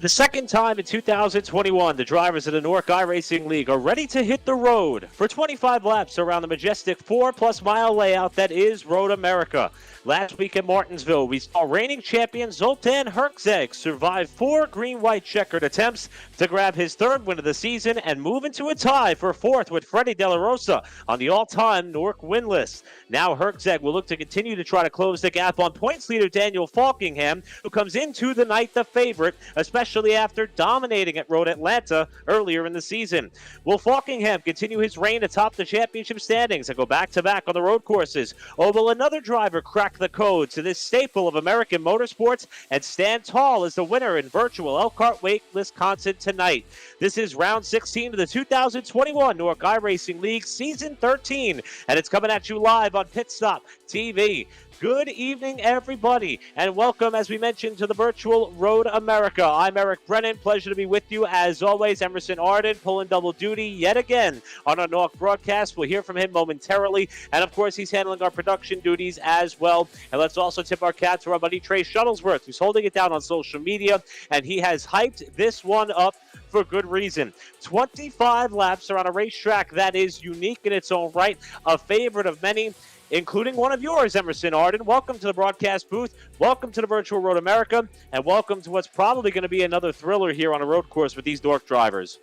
The second time in 2021, the drivers of the NORC iRacing League are ready to hit the road for 25 laps around the majestic 4+ mile layout that is Road America. Last week at Martinsville, we saw reigning champion Zoltan Herczeg survive 4 green-white checkered attempts to grab his 3rd win of the season and move into a tie for 4th with Freddie De La Rosa on the all-time NORC win list. Now Herczeg will look to continue to try to close the gap on points leader Daniel Falkingham, who comes into the night the favorite, especially after dominating at Road Atlanta earlier in the season. Will Falkingham continue his reign atop the championship standings and go back-to-back on the road courses? Or will another driver crack the code to this staple of American motorsports and stand tall as the winner in virtual Elkhart Wake, Wisconsin tonight? This is round 16 of the 2021 NORC iRacing League Season 13, and it's coming at you live on Pit Stop TV. Good evening, everybody, and welcome, as we mentioned, to the virtual Road America. I'm Eric Brennan. Pleasure to be with you, as always. Emerson Arden pulling double duty yet again on our NORC broadcast. We'll hear from him momentarily, and, of course, he's handling our production duties as well. And let's also tip our cap to our buddy Trey Shuttlesworth, who's holding it down on social media, and he has hyped this one up for good reason. 25 laps are on a racetrack that is unique in its own right, a favorite of many, including one of yours, Emerson Arden. Welcome to the broadcast booth. Welcome to the virtual Road America, and welcome to what's probably going to be another thriller here on a road course with these NORC drivers.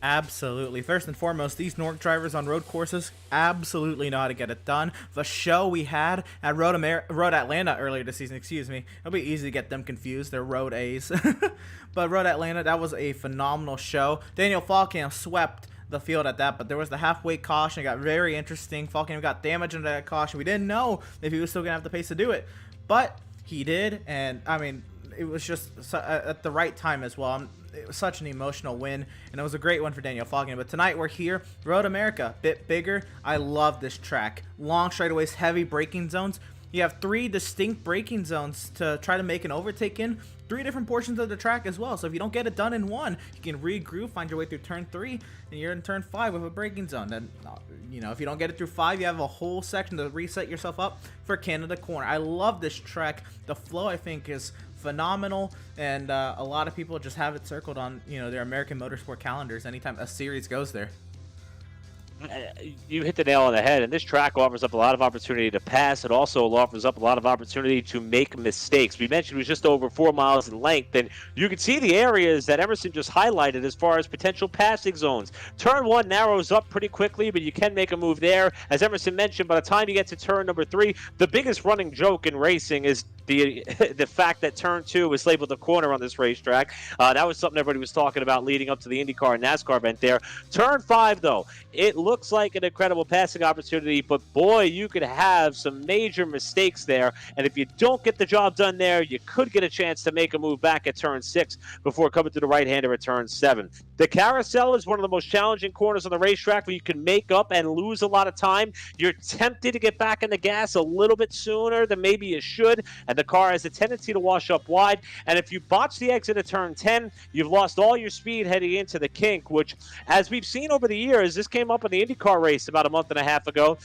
Absolutely. First and foremost, these NORC drivers on road courses absolutely know how to get it done. The show we had at Road Atlanta earlier this season, it'll be easy to get them confused. They're Road A's. But Road Atlanta, that was a phenomenal show. Daniel Falkingham swept the field at that, but there was the halfway caution. It got very interesting. Falkingham got damage into that caution. We didn't know if he was still gonna have the pace to do it, but he did, and I mean, it was just at the right time as well. It was such an emotional win, and it was a great one for Daniel Falkingham. But tonight we're here, Road America, bit bigger. I love this track. Long straightaways, heavy braking zones. You have 3 distinct braking zones to try to make an overtake in. 3 different portions of the track as well. So if you don't get it done in one, you can regroup, find your way through turn 3, and you're in turn 5 with a braking zone. Then, you know, if you don't get it through 5, you have a whole section to reset yourself up for Canada Corner. I love this track. The flow, I think, is phenomenal, and a lot of people just have it circled on, you know, their American motorsport calendars anytime a series goes there. You hit the nail on the head, and this track offers up a lot of opportunity to pass. It also offers up a lot of opportunity to make mistakes. We mentioned it was just over 4 miles in length, and you can see the areas that Emerson just highlighted as far as potential passing zones. Turn 1 narrows up pretty quickly, but you can make a move there. As Emerson mentioned, by the time you get to turn number 3, the biggest running joke in racing is the fact that turn 2 is labeled the corner on this racetrack. That was something everybody was talking about leading up to the IndyCar and NASCAR event there. Turn 5, though, it looks like an incredible passing opportunity, but boy, you could have some major mistakes there, and if you don't get the job done there, you could get a chance to make a move back at turn 6 before coming to the right-hander at turn 7. The carousel is one of the most challenging corners on the racetrack where you can make up and lose a lot of time. You're tempted to get back in the gas a little bit sooner than maybe you should, and the car has a tendency to wash up wide, and if you botch the exit at turn 10, you've lost all your speed heading into the kink, which, as we've seen over the years, this came up in the IndyCar race about a month and a half ago.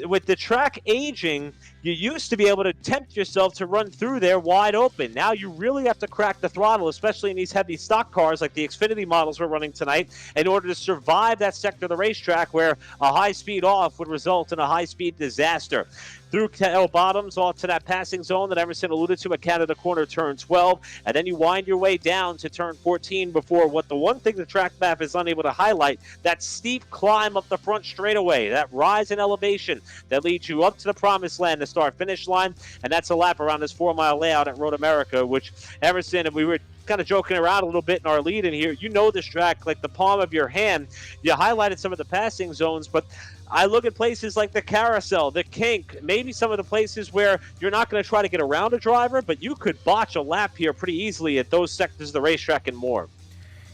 With the track aging, you used to be able to tempt yourself to run through there wide open. Now you really have to crack the throttle, especially in these heavy stock cars like the Xfinity models we're running tonight, in order to survive that sector of the racetrack where a high speed off would result in a high speed disaster. Through tail bottoms off to that passing zone that Emerson alluded to at Canada Corner turn 12, and then you wind your way down to turn 14 before what the one thing the track map is unable to highlight, that steep climb up the front straightaway, that rise in elevation that leads you up to the promised land, the start-finish line, and that's a lap around this 4-mile layout at Road America, which Emerson, and we were kind of joking around a little bit in our lead in here. You know this track like the palm of your hand. You highlighted some of the passing zones, but I look at places like the carousel, the kink, maybe some of the places where you're not going to try to get around a driver, but you could botch a lap here pretty easily at those sectors of the racetrack and more.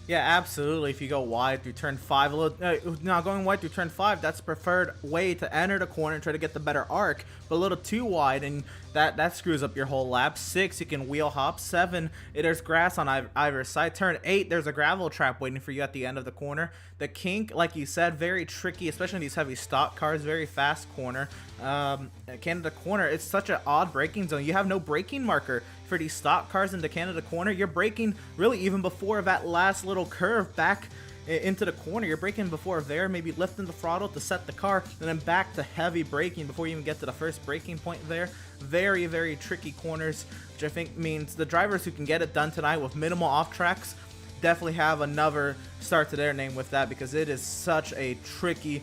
Yeah, absolutely. If you go wide through turn 5, now going wide through turn 5, that's the preferred way to enter the corner and try to get the better arc, but a little too wide, and that screws up your whole lap. 6, you can wheel hop. 7, there's grass on either side. Turn 8, there's a gravel trap waiting for you at the end of the corner. The kink, like you said, very tricky, especially in these heavy stock cars. Very fast corner. Canada corner, it's such an odd braking zone. You have no braking marker for these stock cars into Canada corner. You're braking really even before that last little curve back into the corner. You're braking before there, maybe lifting the throttle to set the car, and then back to heavy braking before you even get to the first braking point there. Very, very tricky corners, which I think means the drivers who can get it done tonight with minimal off tracks definitely have another start to their name with that, because it is such a tricky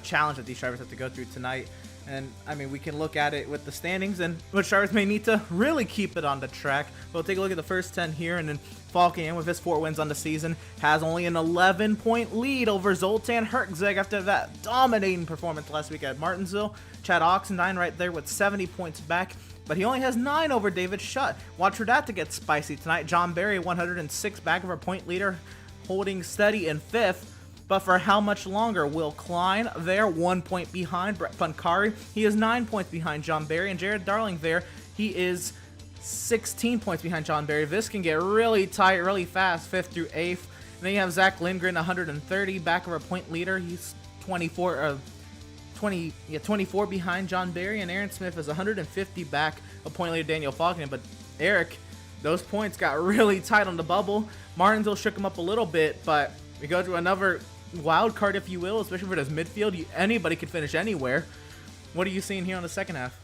challenge that these drivers have to go through tonight. And I mean, we can look at it with the standings and which drivers may need to really keep it on the track. We'll take a look at the first 10 here, and then Falking with his 4 wins on the season has only an 11-point lead over Zoltan Herczeg after that dominating performance last week at Martinsville. Chad Oxendine right there with 70 points back, but he only has 9 over David Schutt. Watch for that to get spicy tonight. John Barry, 106 back of our point leader, holding steady in 5th. But for how much longer? Will Klein there, 1 point behind. Brett Pancari, he is 9 points behind John Barry. And Jared Darling there, he is 16 points behind John Barry. This can get really tight really fast, 5th through 8th. And then you have Zach Lindgren, 130 back of our point leader. He's 24 behind John Barry. And Aaron Smith is 150 back of point leader Daniel Falken. But Eric, those points got really tight on the bubble. Martinsville shook him up a little bit, but we go to another wild card, if you will, especially for this midfield. Anybody could finish anywhere. What are you seeing here on the second half?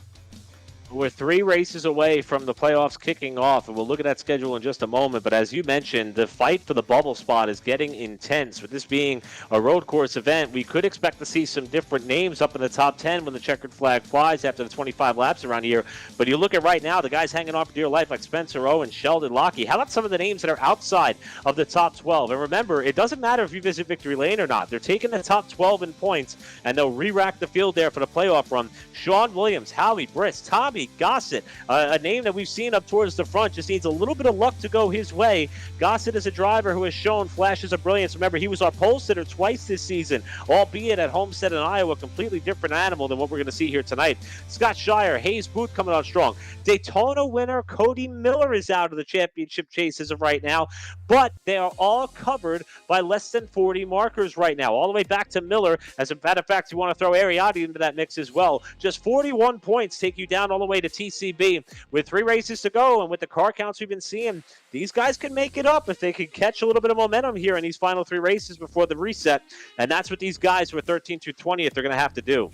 We're 3 races away from the playoffs kicking off, and we'll look at that schedule in just a moment. But as you mentioned, the fight for the bubble spot is getting intense. With this being a road course event, we could expect to see some different names up in the top 10 when the checkered flag flies after the 25 laps around here. But you look at right now, the guys hanging on for dear life like Spencer Owen, Sheldon Lockie. How about some of the names that are outside of the top 12? And remember, it doesn't matter if you visit victory lane or not. They're taking the top 12 in points, and they'll re-rack the field there for the playoff run. Sean Williams, Howie Briss, Tommy Gossett, a name that we've seen up towards the front, just needs a little bit of luck to go his way. Gossett is a driver who has shown flashes of brilliance. Remember, he was our pole sitter twice this season, albeit at Homestead in Iowa, a completely different animal than what we're going to see here tonight. Scott Shire, Hayes Booth coming on strong. Daytona winner Cody Miller is out of the championship chase as of right now, but they are all covered by less than 40 markers right now, all the way back to Miller. As a matter of fact, you want to throw Ariotti into that mix as well. Just 41 points take you down all the way to TCB. With 3 races to go, and with the car counts we've been seeing, these guys can make it up if they can catch a little bit of momentum here in these final 3 races before the reset. And that's what these guys who are 13th through 20th are going to have to do.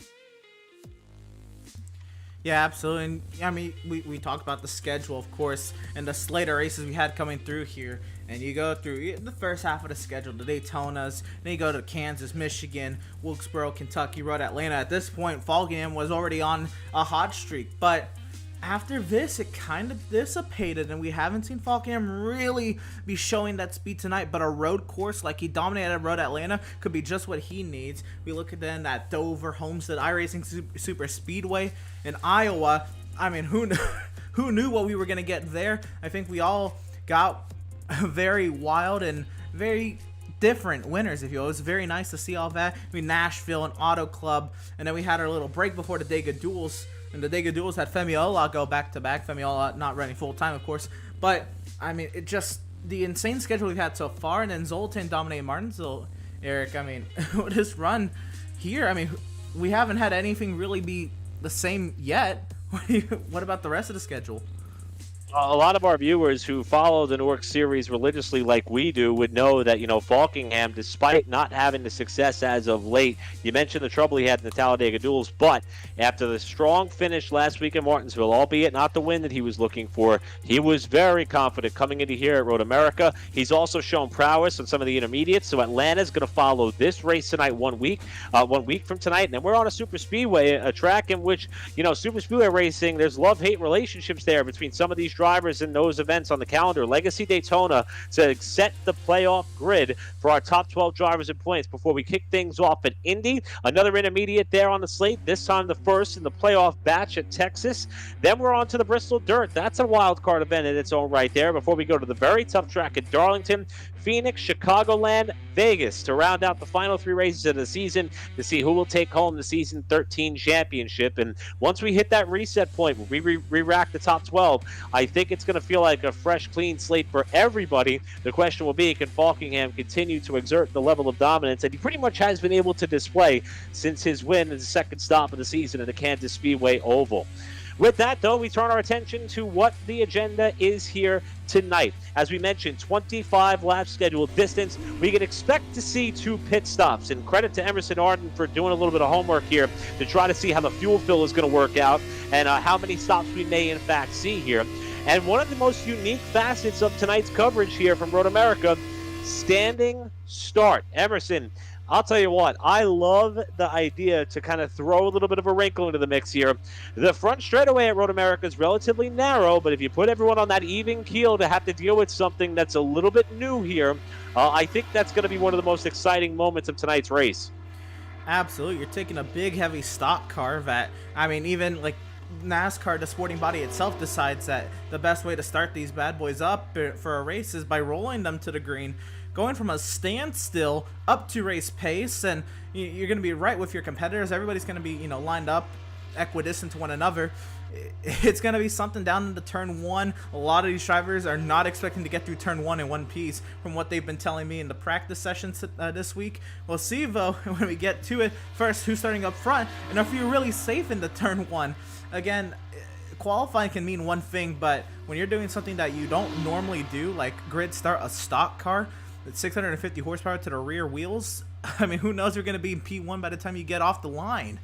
Yeah, absolutely. And I mean, we talked about the schedule, of course, and the slate of races we had coming through here. And you go through the first half of the schedule, the Daytonas, then you go to Kansas, Michigan, Wilkesboro, Kentucky, Road Atlanta. At this point, Falkenham was already on a hot streak. But after this, it kind of dissipated, and we haven't seen Falkenham really be showing that speed tonight. But a road course like he dominated at Road Atlanta could be just what he needs. We look at then at Dover, Homestead, iRacing Super Speedway in Iowa. I mean, who knew what we were going to get there? I think we all got very wild and very different winners, if you will. It was very nice to see all that. I mean, Nashville and Auto Club, and then we had our little break before the Dega Duels. And the Dega Duels had Femi Ola go back-to-back. Femi Ola not running full-time, of course. But, I mean, it just, the insane schedule we've had so far. And then Zoltan dominated Martinsville, Eric. I mean, this run here, I mean, we haven't had anything really be the same yet. What about the rest of the schedule? A lot of our viewers who follow the NORC series religiously like we do would know that, Falkingham, despite not having the success as of late, you mentioned the trouble he had in the Talladega Duels, but after the strong finish last week in Martinsville, albeit not the win that he was looking for, he was very confident coming into here at Road America. He's also shown prowess on some of the intermediates, so Atlanta's going to follow this race tonight 1 week from tonight, and then we're on a Super Speedway, a track in which, Super Speedway racing, there's love-hate relationships there between some of these drivers in those events on the calendar. Legacy Daytona to set the playoff grid for our top 12 drivers in points before we kick things off at Indy. Another intermediate there on the slate, this time the first in the playoff batch at Texas. Then we're on to the Bristol Dirt. That's a wild card event in its own right there before we go to the very tough track at Darlington, Phoenix, Chicagoland, Vegas to round out the final 3 races of the season to see who will take home the season 13 championship. And once we hit that reset point, when we re-rack the top 12, I think it's going to feel like a fresh, clean slate for everybody. The question will be, can Falkingham continue to exert the level of dominance that he pretty much has been able to display since his win in the second stop of the season at the Kansas Speedway Oval? With that, though, we turn our attention to what the agenda is here tonight. As we mentioned, 25 lap scheduled distance. We can expect to see 2 pit stops. And credit to Emerson Arden for doing a little bit of homework here to try to see how the fuel fill is going to work out and how many stops we may, in fact, see here. And one of the most unique facets of tonight's coverage here from Road America, standing start. Emerson, I'll tell you what, I love the idea to kind of throw a little bit of a wrinkle into the mix here. The front straightaway at Road America is relatively narrow, but if you put everyone on that even keel to have to deal with something that's a little bit new here, I think that's going to be one of the most exciting moments of tonight's race. Absolutely. You're taking a big, heavy stock car that, I mean, even like NASCAR, the sporting body itself, decides that the best way to start these bad boys up for a race is by rolling them to the green, going from a standstill up to race pace, and you're going to be right with your competitors. Everybody's going to be, lined up equidistant to one another. It's going to be something down into turn 1. A lot of these drivers are not expecting to get through turn 1 in one piece from what they've been telling me in the practice sessions this week. We'll see, though, when we get to it. First, who's starting up front, and if you're really safe in the turn 1. Again, qualifying can mean one thing, but when you're doing something that you don't normally do, like grid start a stock car with 650 horsepower to the rear wheels, I mean, who knows, you're going to be in P1 by the time you get off the line.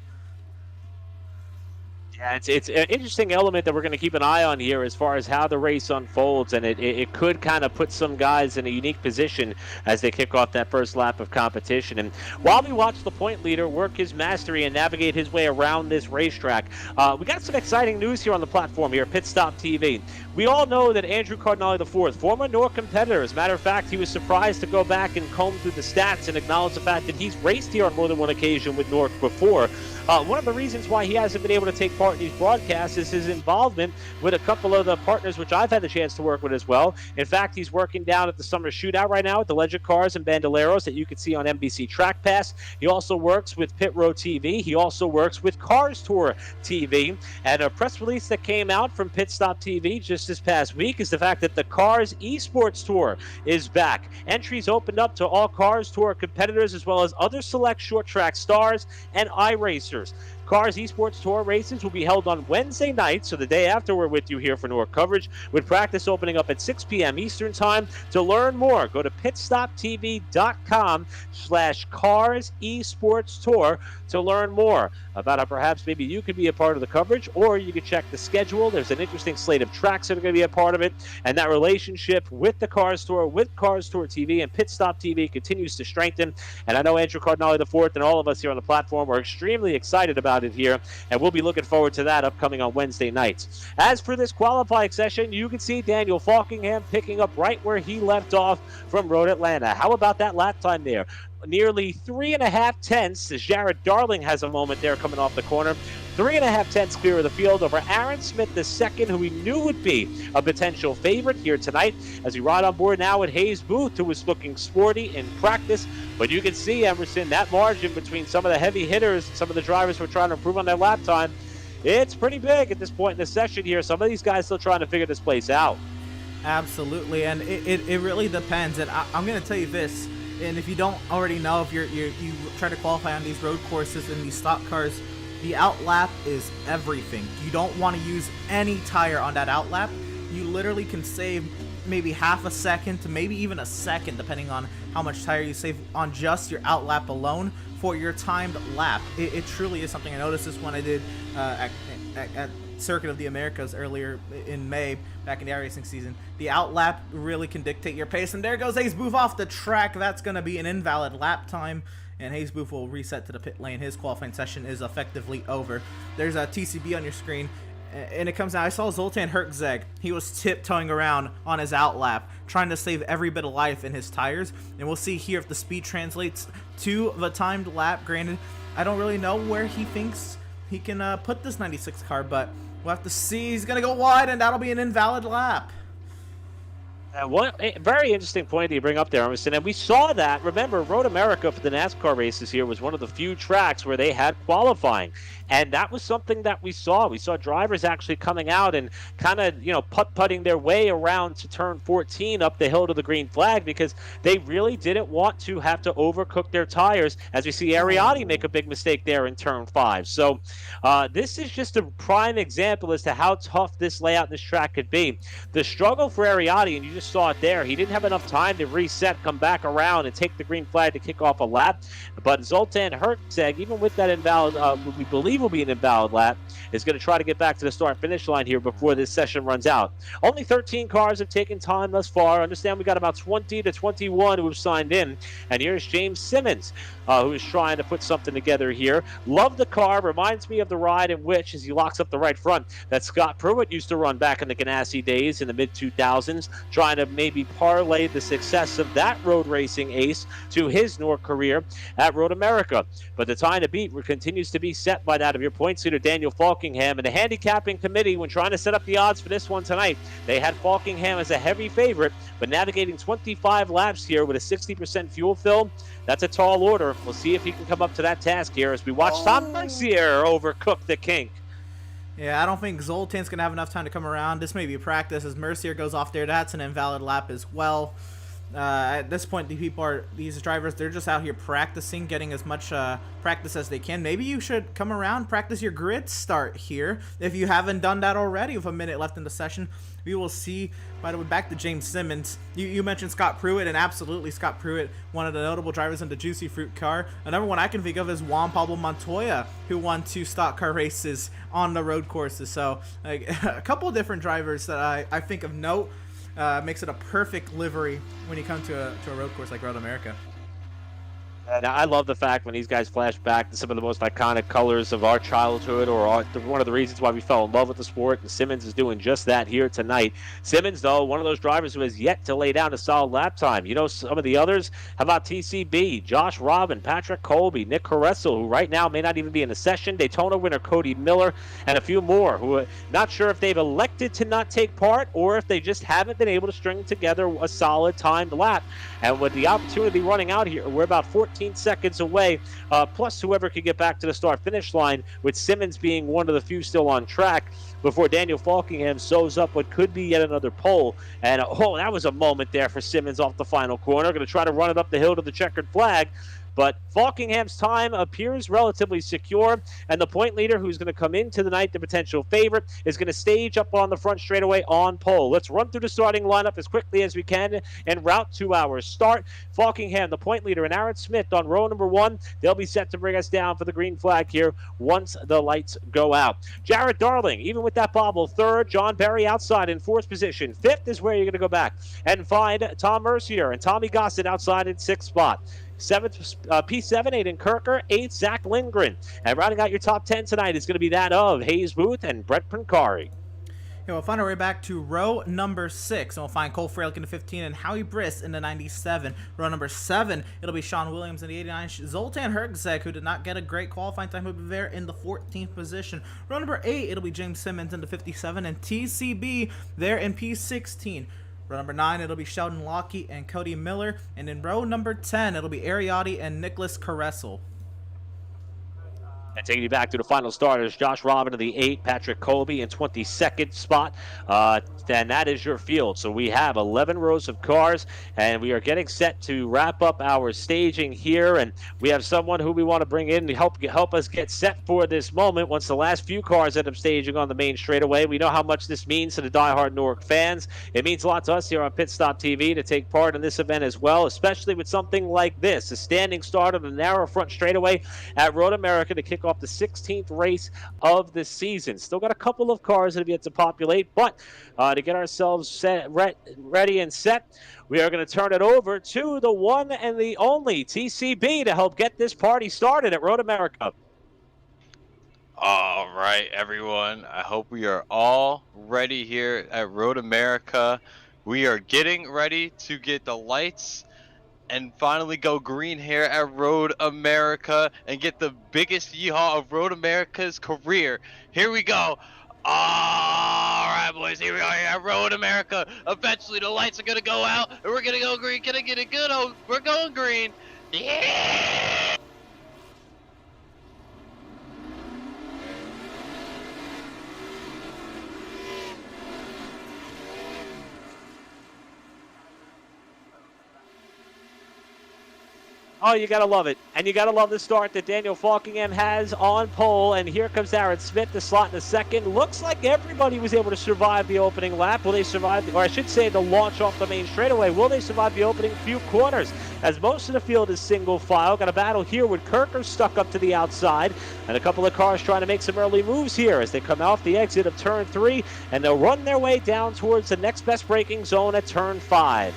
Yeah, it's an interesting element that we're going to keep an eye on here as far as how the race unfolds, and it could kind of put some guys in a unique position as they kick off that first lap of competition. And while we watch the point leader work his mastery and navigate his way around this racetrack, we got some exciting news here on the platform here at Pit Stop TV. We all know that Andrew Cardinale IV, former NORC competitor, as a matter of fact, he was surprised to go back and comb through the stats and acknowledge the fact that he's raced here on more than one occasion with NORC before. One of the reasons why he hasn't been able to take part in these broadcasts is his involvement with a couple of the partners, which I've had the chance to work with as well. In fact, he's working down at the Summer Shootout right now at the Legend Cars and Bandoleros that you can see on NBC Track Pass. He also works with Pit Road TV. He also works with Cars Tour TV. And a press release that came out from Pit Stop TV just this past week is the fact that the Cars Esports Tour is back. Entries opened up to all Cars Tour competitors as well as other select short track stars and iRacers. Cars Esports Tour races will be held on Wednesday night, so the day after we're with you here for NORC coverage, with practice opening up at 6 p.m. Eastern Time. To learn more, go to pitstoptv.com/Cars Esports Tour to learn more about how perhaps maybe you could be a part of the coverage, or you can check the schedule. There's an interesting slate of tracks that are going to be a part of it, and that relationship with the Cars Tour, with Cars Tour TV and Pit Stop TV continues to strengthen. And I know Andrew Cardinale IV and all of us here on the platform are extremely excited about it here, and we'll be looking forward to that upcoming on Wednesday nights. As for this qualifying session, you can see Daniel Falkingham picking up right where he left off from Road Atlanta. How about that lap time there? Nearly 3.5 tenths, as Jared Darling has a moment there coming off the corner. 3.5 tenths clear of the field over Aaron Smith II, who we knew would be a potential favorite here tonight, as we ride on board now with Hayes Booth, who was looking sporty in practice. But you can see, Emerson, that margin between some of the heavy hitters and some of the drivers who are trying to improve on their lap time, it's pretty big at this point in the session here. Some of these guys still trying to figure this place out. Absolutely, and it really depends. And I'm going to tell you this, and if you don't already know, if you try to qualify on these road courses and these stock cars, the outlap is everything. You don't want to use any tire on that outlap. You literally can save maybe half a second to maybe even a second, depending on how much tire you save on just your outlap alone for your timed lap. It truly is something. I noticed this when I did at Circuit of the Americas earlier in May, back in the iRacing season. The outlap really can dictate your pace, and there goes Hayes Booth off the track. That's going to be an invalid lap time, and Hayes Booth will reset to the pit lane. His qualifying session is effectively over. There's a TCB on your screen. And it comes out, I saw Zoltan Herczeg. He was tiptoeing around on his outlap, trying to save every bit of life in his tires. And we'll see here if the speed translates to the timed lap. Granted, I don't really know where he thinks he can put this 96 car, but we'll have to see. He's going to go wide, and that'll be an invalid lap. One very interesting point that you bring up there, Emerson, and we saw that. Remember, Road America for the NASCAR races here was one of the few tracks where they had qualifying, and that was something that we saw. We saw drivers actually coming out and kind of, putt-putting their way around to turn 14 up the hill to the green flag because they really didn't want to have to overcook their tires, as we see Arriati make a big mistake there in turn 5. So this is just a prime example as to how tough this layout in this track could be. The struggle for Arriati, and you just saw it there, he didn't have enough time to reset, come back around, and take the green flag to kick off a lap. But Zoltan Herczeg, even with that invalid, we believe will be an invalid lap, is going to try to get back to the start-finish line here before this session runs out. Only 13 cars have taken time thus far. Understand we got about 20 to 21 who have signed in. And here's James Simmons, who is trying to put something together here. Love the car. Reminds me of the ride in which, as he locks up the right front, that Scott Pruitt used to run back in the Ganassi days in the mid-2000s, trying to maybe parlay the success of that road racing ace to his NORC career at Road America. But the time to beat continues to be set by that of your points leader, Daniel Falkingham. And the handicapping committee, when trying to set up the odds for this one tonight, they had Falkingham as a heavy favorite, but navigating 25 laps here with a 60% fuel fill, that's a tall order. We'll see if he can come up to that task here as we watch Tom Mercier overcook the kink. Yeah, I don't think Zoltan's going to have enough time to come around. This may be practice as Mercier goes off there. That's an invalid lap as well. At this point, these drivers, they're just out here practicing, getting as much practice as they can. Maybe you should come around, practice your grid start here if you haven't done that already with a minute left in the session. We will see. By the way, back to James Simmons. You mentioned Scott Pruitt, and absolutely Scott Pruitt, one of the notable drivers in the Juicy Fruit car. Another one I can think of is Juan Pablo Montoya, who won 2 stock car races on the road courses. So a couple of different drivers that I think of note. Makes it a perfect livery when you come to a road course like Road America. And I love the fact when these guys flash back to some of the most iconic colors of our childhood, or one of the reasons why we fell in love with the sport, and Simmons is doing just that here tonight. Simmons, though, one of those drivers who has yet to lay down a solid lap time. You know, some of the others, how about TCB, Josh Robin, Patrick Colby, Nick Caressel, who right now may not even be in the session, Daytona winner Cody Miller, and a few more who are not sure if they've elected to not take part or if they just haven't been able to string together a solid timed lap. And with the opportunity running out here, we're about 14 seconds away, plus whoever could get back to the start-finish line, with Simmons being one of the few still on track before Daniel Falkingham sews up what could be yet another pole. And, that was a moment there for Simmons off the final corner. Going to try to run it up the hill to the checkered flag. But Falkingham's time appears relatively secure, and the point leader, who's going to come into the night, the potential favorite, is going to stage up on the front straightaway on pole. Let's run through the starting lineup as quickly as we can en route to our start. Falkingham, the point leader, and Aaron Smith on row number 1. They'll be set to bring us down for the green flag here once the lights go out. Jared Darling, even with that bobble, 3rd. John Berry outside in 4th position. 5th is where you're going to go back and find Tom Mercier and Tommy Gossett outside in 6th spot. 7th, P7, Aiden Kirker. 8th, Zach Lindgren. And rounding out your top 10 tonight is going to be that of Hayes Booth and Brett Pancari. Yeah, we'll find our way back to row number 6, and we'll find Cole Fralick in the 15 and Howie Briss in the 97. Row number 7, it'll be Sean Williams in the 89. Zoltan Herczeg, who did not get a great qualifying time, will be there in the 14th position. Row number 8, it'll be James Simmons in the 57, and TCB there in P16. Row number 9, it'll be Sheldon Lockie and Cody Miller. And in row number 10, it'll be Arriati and Nicholas Caressel. And taking you back to the final starters, Josh Robin in the 8, Patrick Colby in 22nd spot. And that is your field. So we have 11 rows of cars, and we are getting set to wrap up our staging here. And we have someone who we want to bring in to help us get set for this moment. Once the last few cars end up staging on the main straightaway, we know how much this means to the diehard NORC fans. It means a lot to us here on Pit Stop TV to take part in this event as well, especially with something like this, a standing start on the narrow front straightaway at Road America to kick off the 16th race of the season. Still got a couple of cars that have yet to populate, but to get ourselves ready and set, we are going to turn it over to the one and the only TCB to help get this party started at Road America. All right, everyone. I hope we are all ready here at Road America. We are getting ready to get the lights and finally go green here at Road America and get the biggest yeehaw of Road America's career. Here we go. All right, boys, here we are here at Road America. Eventually, the lights are going to go out and we're going to go green. Can I get it good? Oh, we're going green. Yeah! Oh, you got to love it. And you got to love the start that Daniel Falkingham has on pole. And here comes Aaron Smith to slot in the second. Looks like everybody was able to survive the opening lap. Will they survive, or I should say the launch off the main straightaway? Will they survive the opening few corners? As most of the field is single file. Got a battle here with Kirker stuck up to the outside. And a couple of cars trying to make some early moves here as they come off the exit of turn 3. And they'll run their way down towards the next best braking zone at turn 5.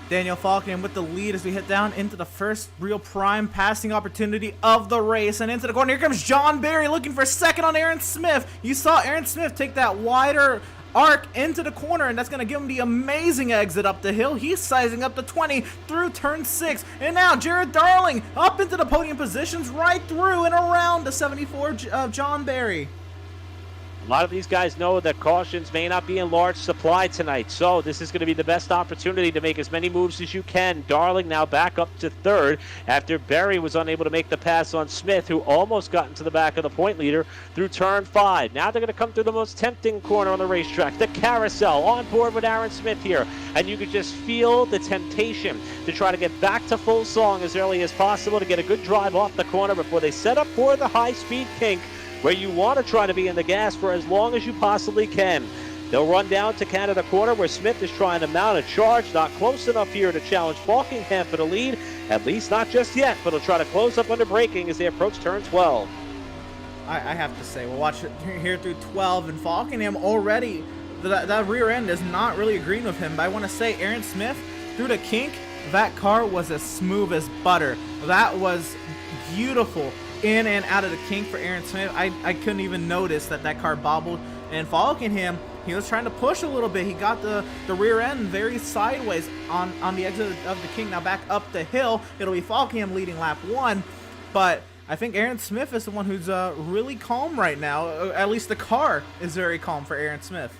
Daniel Falkingham with the lead as we hit down into the first real prime passing opportunity of the race. And into the corner, here comes John Barry looking for second on Aaron Smith. You saw Aaron Smith take that wider arc into the corner, and that's going to give him the amazing exit up the hill. He's sizing up to 20 through turn 6. And now Jared Darling up into the podium positions right through and around the 74 of John Barry. A lot of these guys know that cautions may not be in large supply tonight, so this is going to be the best opportunity to make as many moves as you can. Darling now back up to third after Berry was unable to make the pass on Smith, who almost got into the back of the point leader through turn 5. Now they're going to come through the most tempting corner on the racetrack, the carousel, on board with Aaron Smith here, and you could just feel the temptation to try to get back to full song as early as possible to get a good drive off the corner before they set up for the high-speed kink, where you want to try to be in the gas for as long as you possibly can. They'll run down to Canada Corner where Smith is trying to mount a charge, not close enough here to challenge Falkingham for the lead, at least not just yet, but he'll try to close up under braking as they approach turn 12. I have to say, we'll watch it here through 12, and Falkingham already, that rear end is not really agreeing with him, but I want to say Aaron Smith, through the kink, that car was as smooth as butter. That was beautiful. In and out of the kink for Aaron Smith. I couldn't even notice that car bobbled. And Falkingham, he was trying to push a little bit. He got the rear end very sideways on the exit of the kink. Now back up the hill, it'll be Falkingham leading lap 1. But I think Aaron Smith is the one who's really calm right now. At least the car is very calm for Aaron Smith.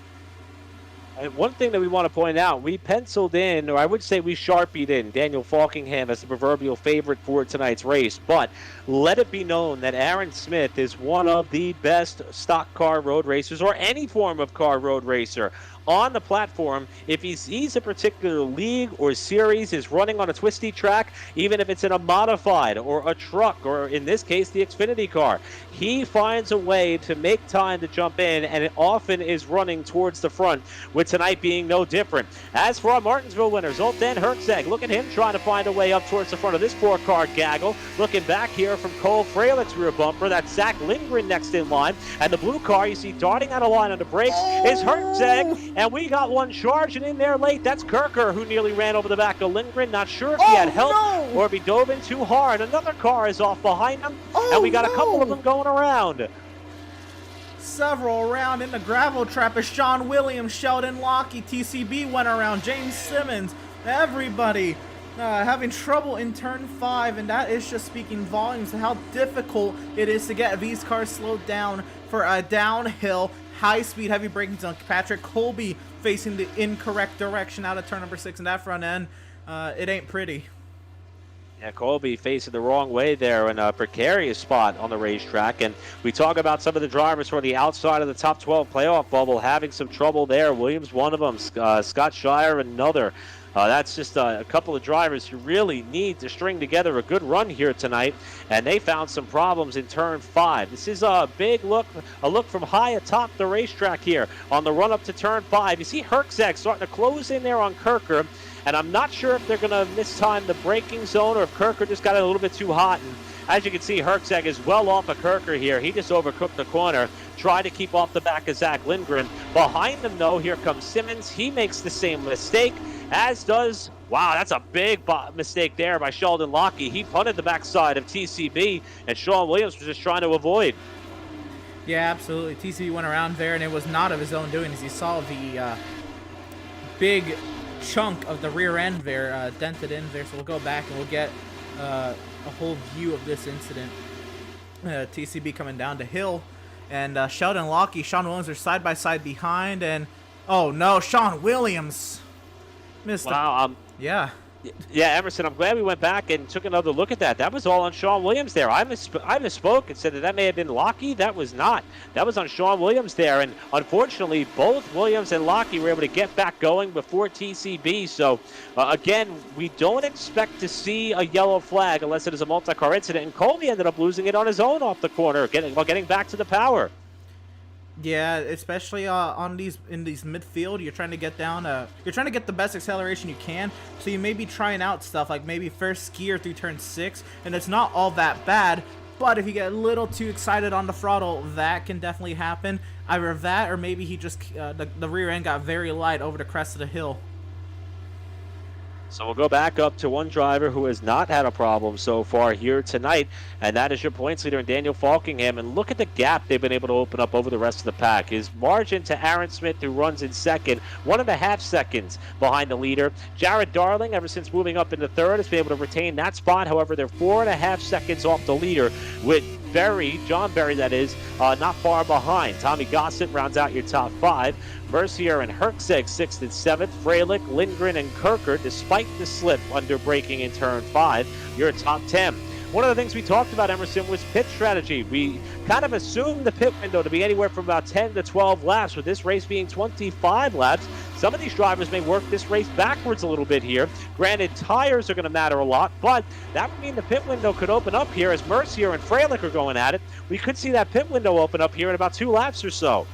And one thing that we want to point out, we penciled in, or I would say we sharpied in, Daniel Falkingham as the proverbial favorite for tonight's race. But let it be known that Aaron Smith is one of the best stock car road racers, or any form of car road racer on the platform. If he sees a particular league or series is running on a twisty track, even if it's in a modified or a truck, or in this case the Xfinity car, he finds a way to make time to jump in, and it often is running towards the front, with tonight being no different. As for our Martinsville winners, Zoltan Herczeg, look at him trying to find a way up towards the front of this four-car gaggle. Looking back here from Cole Freilic's rear bumper, that's Zach Lindgren next in line, and the blue car you see darting out of line on the brakes is Herczeg, and we got one charging in there late. That's Kirker, who nearly ran over the back of Lindgren. Not sure if he had help or if he dove in too hard. Another car is off behind him, and we got a couple of them going around. Several around in the gravel trap as Sean Williams, Sheldon Lockie, TCB went around, James Simmons, everybody having trouble in turn 5, and that is just speaking volumes to how difficult it is to get these cars slowed down for a downhill high-speed heavy braking zone. Patrick Colby facing the incorrect direction out of turn number 6 in that front end. It ain't pretty. Yeah, Colby facing the wrong way there in a precarious spot on the racetrack. And we talk about some of the drivers who are the outside of the top 12 playoff bubble having some trouble there. Williams, one of them. Scott Shire, another. That's just a couple of drivers who really need to string together a good run here tonight, and they found some problems in turn 5. This is a big look, a look from high atop the racetrack here on the run up to turn 5. You see Herczeg starting to close in there on Kirker, and I'm not sure if they're going to mistime the braking zone or if Kirker just got it a little bit too hot. And as you can see, Herczeg is well off of Kirker here. He just overcooked the corner, tried to keep off the back of Zach Lindgren. Behind them, though, here comes Simmons. He makes the same mistake, as does Wow, that's a big mistake there by Sheldon Lockie. He punted the backside of TCB, and Sean Williams was just trying to avoid. Yeah, absolutely. TCB went around there, and it was not of his own doing, as you saw the big chunk of the rear end there dented in there. So we'll go back and we'll get a whole view of this incident. TCB coming down to hill, and Sheldon Lockie, Sean Williams are side by side behind, and oh no, Sean Williams missed. Wow. Yeah. Yeah, Emerson, I'm glad we went back and took another look at that. That was all on Sean Williams there. I misspoke and said that may have been Lockie. That was not. That was on Sean Williams there. And unfortunately, both Williams and Lockie were able to get back going before TCB. So, again, we don't expect to see a yellow flag unless it is a multi-car incident. And Colby ended up losing it on his own off the corner, getting back to the power. Yeah, especially in these midfield, you're trying to get down. You're trying to get the best acceleration you can. So you may be trying out stuff like maybe first skier through turn 6, and it's not all that bad. But if you get a little too excited on the throttle, that can definitely happen. Either that, or maybe he just the rear end got very light over the crest of the hill. So we'll go back up to one driver who has not had a problem so far here tonight, and that is your points leader, Daniel Falkingham. And look at the gap they've been able to open up over the rest of the pack. His margin to Aaron Smith, who runs in second, 1.5 seconds behind the leader. Jared Darling, ever since moving up into third, has been able to retain that spot. However, they're 4.5 seconds off the leader, with John Berry, that is, not far behind. Tommy Gossett rounds out your top 5. Mercier and Herczeg 6th and 7th. Freilich, Lindgren, and Kirker, despite the slip under braking in turn 5, you're top 10. One of the things we talked about, Emerson, was pit strategy. We kind of assumed the pit window to be anywhere from about 10 to 12 laps, with this race being 25 laps. Some of these drivers may work this race backwards a little bit here. Granted, tires are going to matter a lot, but that would mean the pit window could open up here as Mercier and Freilich are going at it. We could see that pit window open up here in about 2 laps or so.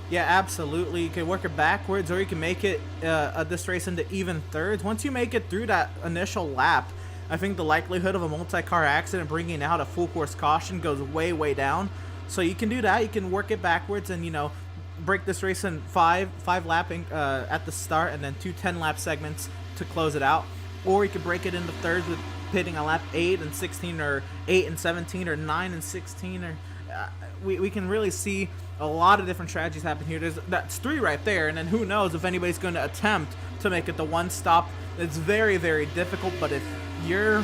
Yeah, absolutely. You can work it backwards, or you can make it this race into even thirds. Once you make it through that initial lap, I think the likelihood of a multi-car accident bringing out a full course caution goes way, way down. So you can do that. You can work it backwards and, break this race in five lapping at the start, and then 2 10-lap segments to close it out. Or you could break it into thirds with pitting on lap 8 and 16, or 8 and 17, or 9 and 16. Or we can really see a lot of different strategies happen here. That's 3 right there, and then who knows if anybody's going to attempt to make it the one stop. It's very, very difficult, but if you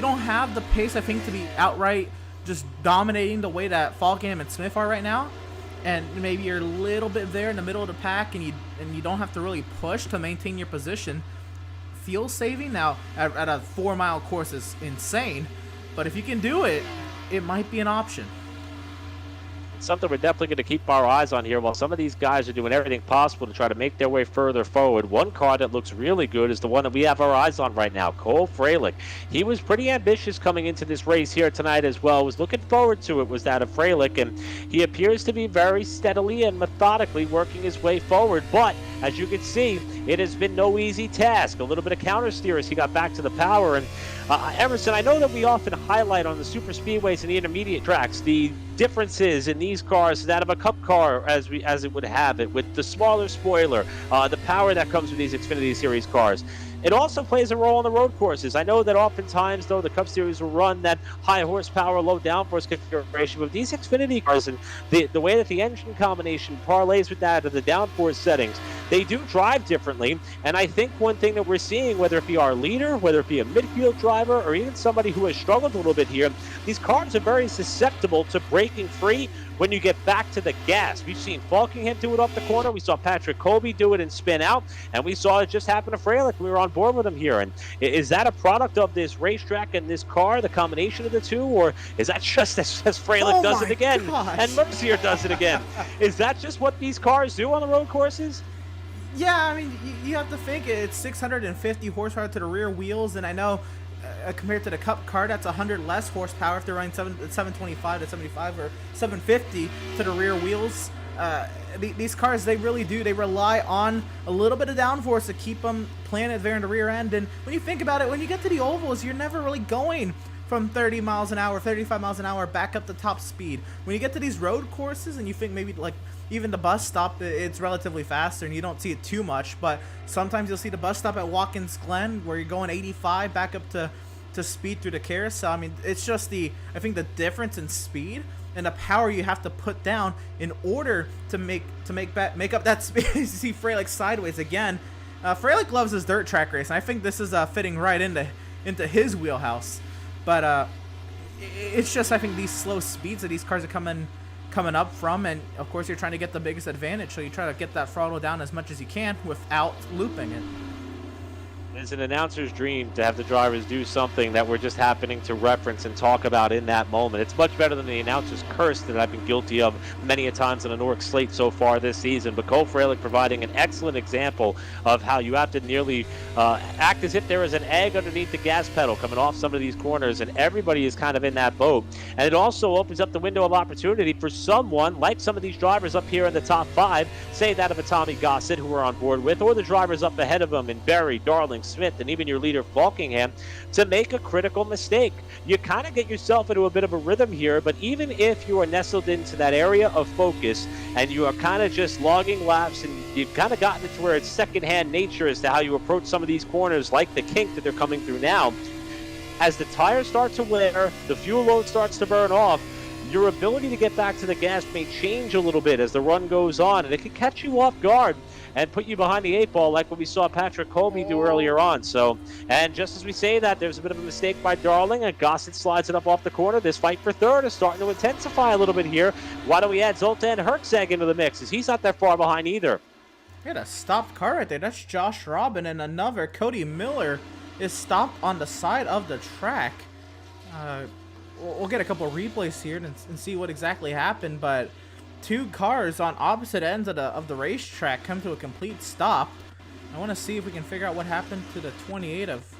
don't have the pace, I think, to be outright just dominating the way that Falkingham and Smith are right now, and maybe you're a little bit there in the middle of the pack, and you don't have to really push to maintain your position, fuel saving now at a 4-mile course is insane, but if you can do it, it might be an option. Something we're definitely going to keep our eyes on here while some of these guys are doing everything possible to try to make their way further forward. One car that looks really good is the one that we have our eyes on right now, Cole Freilich. He was pretty ambitious coming into this race here tonight as well. Was looking forward to it, was that of Freilich, and he appears to be very steadily and methodically working his way forward. But as you can see, it has been no easy task. A little bit of counter steer as he got back to the power. And Emerson, I know that we often highlight on the super speedways and the intermediate tracks the differences in these cars that of a cup car as it would have it, with the smaller spoiler, the power that comes with these Xfinity Series cars. It also plays a role on the road courses. I know that oftentimes, though, the Cup Series will run that high horsepower, low downforce configuration, but these Xfinity cars and the way that the engine combination parlays with that of the downforce settings, they do drive differently. And I think one thing that we're seeing, whether it be our leader, whether it be a midfield driver, or even somebody who has struggled a little bit here, these cars are very susceptible to breaking free when you get back to the gas. We've seen Falkingham do it off the corner. We saw Patrick Colby do it and spin out. And we saw it just happen to Freilich. We were on board with him here. And is that a product of this racetrack and this car, the combination of the two? Or is that just as Freilich does it again and Mercier does it again? Is that just what these cars do on the road courses? Yeah, I mean, you have to think it's 650 horsepower to the rear wheels. And I know compared to the Cup car, that's 100 less horsepower if they're running 725 to 75 or 750 to the rear wheels. These cars, they really do. They rely on a little bit of downforce to keep them planted there in the rear end. And when you think about it, when you get to the ovals, you're never really going from 30 miles an hour, 35 miles an hour back up to top speed. When you get to these road courses and you think maybe like even the bus stop, it's relatively faster and you don't see it too much, but sometimes you'll see the bus stop at Watkins Glen where you're going 85 back up to speed through the carousel. I mean, it's just I think the difference in speed and the power you have to put down in order to make up that space. You see Freilich sideways again. Freilich loves his dirt track race, and I think this is fitting right into his wheelhouse. But it's just, I think, these slow speeds that these cars are coming up from, and of course you're trying to get the biggest advantage, so you try to get that throttle down as much as you can without looping it. It's an announcer's dream to have the drivers do something that we're just happening to reference and talk about in that moment. It's much better than the announcer's curse that I've been guilty of many a times on a NORC slate so far this season. But Cole Freilich providing an excellent example of how you have to nearly act as if there is an egg underneath the gas pedal coming off some of these corners, and everybody is kind of in that boat. And it also opens up the window of opportunity for someone like some of these drivers up here in the top 5, say that of a Tommy Gossett, who we're on board with, or the drivers up ahead of him in Berry, Darling, Smith, and even your leader Falkingham, to make a critical mistake. You kind of get yourself into a bit of a rhythm here, but even if you are nestled into that area of focus and you are kind of just logging laps and you've kind of gotten it to where it's secondhand nature as to how you approach some of these corners like the kink that they're coming through now, as the tires start to wear, the fuel load starts to burn off, your ability to get back to the gas may change a little bit as the run goes on, and it can catch you off guard and put you behind the 8 ball like what we saw Patrick Colby do earlier on. So, and just as we say that, there's a bit of a mistake by Darling, and Gossett slides it up off the corner. This fight for third is starting to intensify a little bit here. Why don't we add Zoltan Herczeg into the mix, as he's not that far behind either. We had a stopped car right there. That's Josh Robin, and another Cody Miller is stopped on the side of the track. We'll get a couple of replays here and see what exactly happened, but 2 cars on opposite ends of the racetrack come to a complete stop. I want to see if we can figure out what happened to the 28 of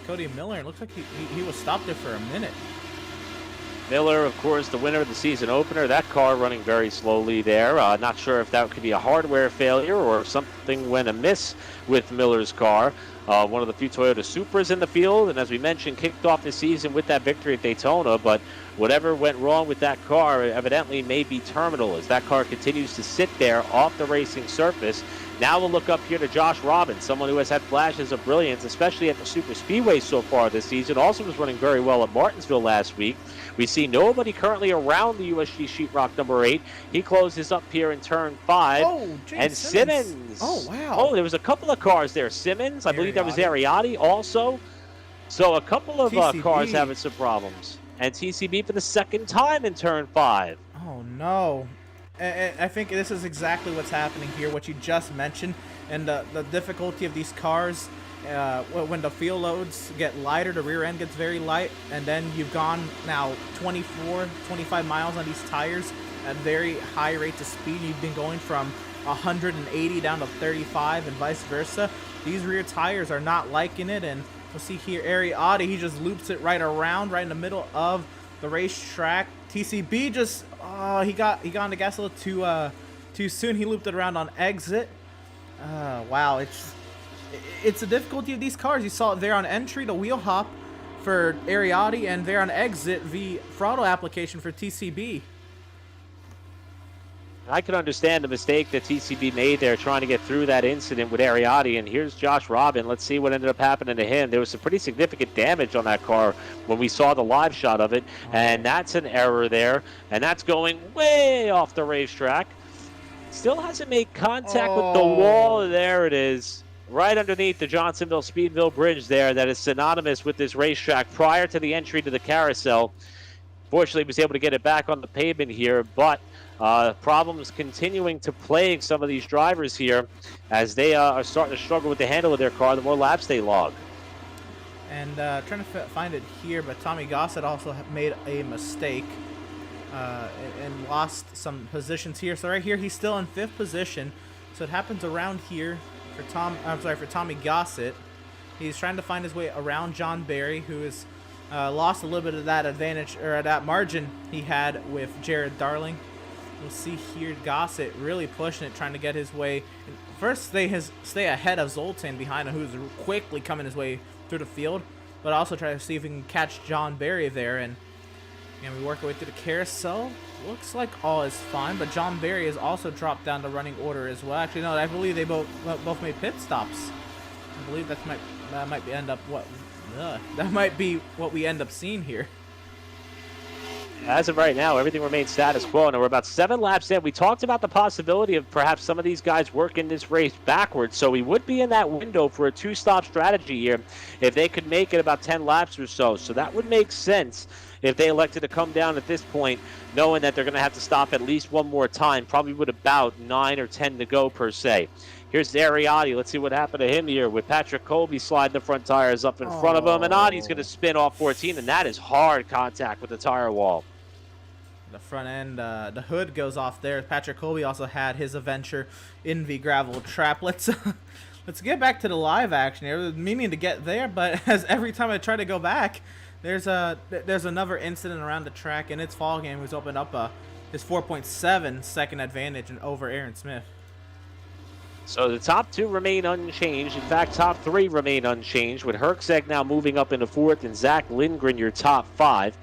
Cody Miller. It looks like he was stopped there for a minute. Miller, of course, the winner of the season opener. That car running very slowly there. Not sure if that could be a hardware failure or if something went amiss with Miller's car. One of the few Toyota Supras in the field, and as we mentioned, kicked off the season with that victory at Daytona, but whatever went wrong with that car evidently may be terminal as that car continues to sit there off the racing surface. Now we'll look up here to Josh Robbins, someone who has had flashes of brilliance, especially at the Super Speedway so far this season. Also was running very well at Martinsville last week. We see nobody currently around the USG Sheetrock number 8. He closes up here in turn 5. Oh, and Simmons. Oh, wow. Oh, there was a couple of cars there. Simmons, I believe that was Ariotti also. So a couple of cars having some problems. And TCB for the second time in turn 5. Oh, no. I think this is exactly what's happening here, what you just mentioned, and the difficulty of these cars. When the fuel loads get lighter, the rear end gets very light, and then you've gone now 24, 25 miles on these tires at very high rates of speed. You've been going from 180 down to 35 and vice versa. These rear tires are not liking it, and we'll see here Ariotti, he just loops it right around, right in the middle of the racetrack. TCB just he got on the gas a little too soon. He looped it around on exit. Wow, it's the difficulty of these cars. You saw it there on entry, the wheel hop for Ariotti, and there on exit, the throttle application for TCB. I can understand the mistake that TCB made there trying to get through that incident with Ariotti. And here's Josh Robin. Let's see what ended up happening to him. There was some pretty significant damage on that car when we saw the live shot of it. And that's an error there. And that's going way off the racetrack. Still hasn't made contact with the wall. There it is. Right underneath the Johnsonville-Speedville Bridge there that is synonymous with this racetrack prior to the entry to the carousel. Fortunately, he was able to get it back on the pavement here, but problems continuing to plague some of these drivers here as they are starting to struggle with the handle of their car the more laps they log. And trying to find it here, but Tommy Gossett also made a mistake and lost some positions here. So right here, he's still in 5th position. So it happens around here for Tommy Gossett. He's trying to find his way around John Barry, who has lost a little bit of that advantage or that margin he had with Jared Darling. We'll see here Gossett really pushing it, trying to get his way. First, stay ahead of Zoltan behind him, who's quickly coming his way through the field, but also try to see if we can catch John Barry there. And we work our way through the carousel. Looks like all is fine, but John Barry has also dropped down to running order as well. Actually, no, I believe they both made pit stops. I believe that might be what we end up seeing here. As of right now, everything remains status quo, and we're about 7 laps in. We talked about the possibility of perhaps some of these guys working this race backwards, so we would be in that window for a 2-stop strategy here if they could make it about 10 laps or so. So that would make sense if they elected to come down at this point, knowing that they're going to have to stop at least one more time, probably with about 9 or 10 to go per se. Here's Ariati. Let's see what happened to him here with Patrick Colby sliding the front tires up in front of him, and Adi's going to spin off 14, and that is hard contact with the tire wall. The front end, the hood goes off there. Patrick Colby also had his adventure in the gravel trap. Let's get back to the live action here. I was meaning to get there, but as every time I try to go back, there's another incident around the track, and it's Fogham who's opened up his 4.7 second advantage over Aaron Smith. So the top 2 remain unchanged. In fact, top 3 remain unchanged, with Herczeg now moving up into 4th and Zach Lindgren your top 5.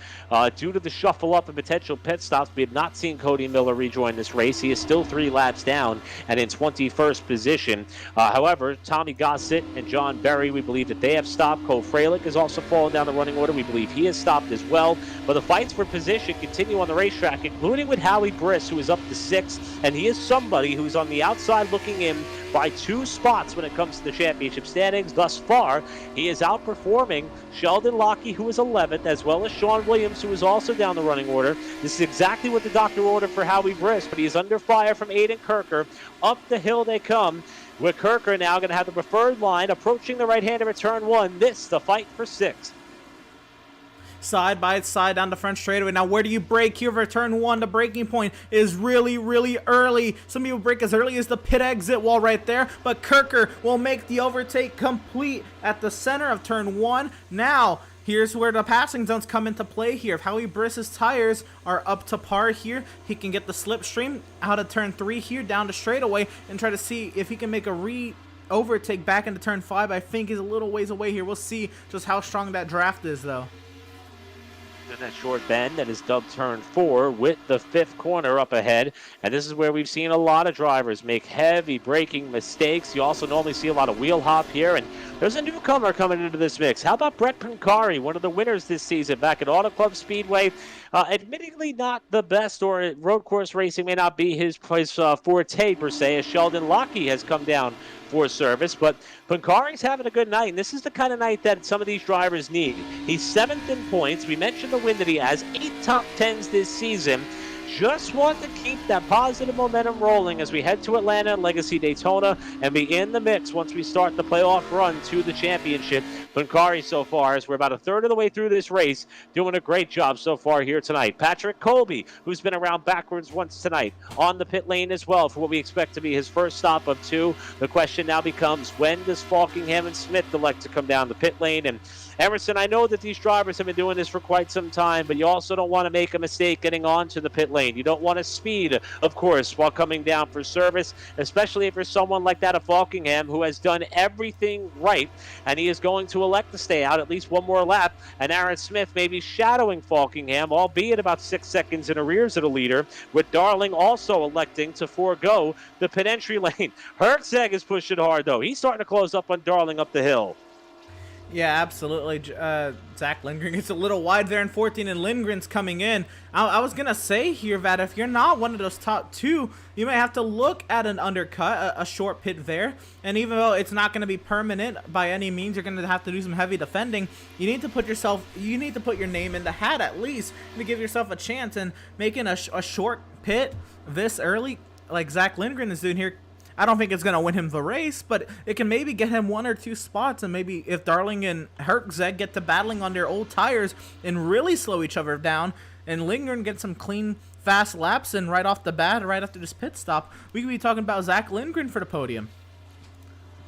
Due to the shuffle up and potential pit stops, we have not seen Cody Miller rejoin this race. He is still 3 laps down and in 21st position. However, Tommy Gossett and John Berry, we believe that they have stopped. Cole Freilich has also fallen down the running order. We believe he has stopped as well. But the fights for position continue on the racetrack, including with Howie Briss, who is up to 6th, and he is somebody who's on the outside looking in by 2 spots when it comes to the championship standings. Thus far, he is outperforming Sheldon Lockie, who is 11th, as well as Sean Williams, who is also down the running order. This is exactly what the doctor ordered for Howie Briss, but he is under fire from Aiden Kirker. Up the hill they come, with Kirker now going to have the preferred line, approaching the right-hander at turn 1. This, the fight for 6th. Side by side down the front straightaway. Now, where do you brake here for turn 1? The braking point is really, really early. Some people brake as early as the pit exit wall right there, but Kirker will make the overtake complete at the center of turn 1. Now, here's where the passing zones come into play here. If Howie Briss's tires are up to par here, he can get the slipstream out of turn 3 here down the straightaway and try to see if he can make a overtake back into turn 5. I think he's a little ways away here. We'll see just how strong that draft is, though. In that short bend that is dubbed turn 4 with the 5th corner up ahead, and this is where we've seen a lot of drivers make heavy braking mistakes. You also normally see a lot of wheel hop here, and there's a newcomer coming into this mix. How about Brett Pancari, one of the winners this season back at Auto Club Speedway? Admittedly not the best, or road course racing may not be his forte per se, as Sheldon Lockie has come down for service, but Pancari's having a good night, and this is the kind of night that some of these drivers need. He's 7th in points. We mentioned the win that he has, 8 top 10s this season. Just want to keep that positive momentum rolling as we head to Atlanta and Legacy Daytona and be in the mix once we start the playoff run to the championship. Pancari so far, as we're about a third of the way through this race, doing a great job so far here tonight. Patrick Colby, who's been around backwards once tonight, on the pit lane as well for what we expect to be his first stop of 2. The question now becomes, when does Falkingham and Smith elect to come down the pit lane? And Emerson, I know that these drivers have been doing this for quite some time, but you also don't want to make a mistake getting onto the pit lane. You don't want to speed, of course, while coming down for service, especially if you're someone like that of Falkingham, who has done everything right, and he is going to elect to stay out at least one more lap, and Aaron Smith may be shadowing Falkingham, albeit about 6 seconds in arrears of the leader, with Darling also electing to forego the pit entry lane. Herczeg is pushing hard, though. He's starting to close up on Darling up the hill. Yeah, absolutely. Zach Lindgren gets a little wide there in 14, and Lindgren's coming in. I was going to say here that if you're not one of those top 2, you may have to look at an undercut, a short pit there. And even though it's not going to be permanent by any means, you're going to have to do some heavy defending. You need to put your name in the hat at least to give yourself a chance. And making a short pit this early, like Zach Lindgren is doing here, I don't think it's going to win him the race, but it can maybe get him 1 or 2 spots, and maybe if Darling and Herczeg get to battling on their old tires and really slow each other down, and Lindgren get some clean, fast laps, and right off the bat, right after this pit stop, we could be talking about Zach Lindgren for the podium.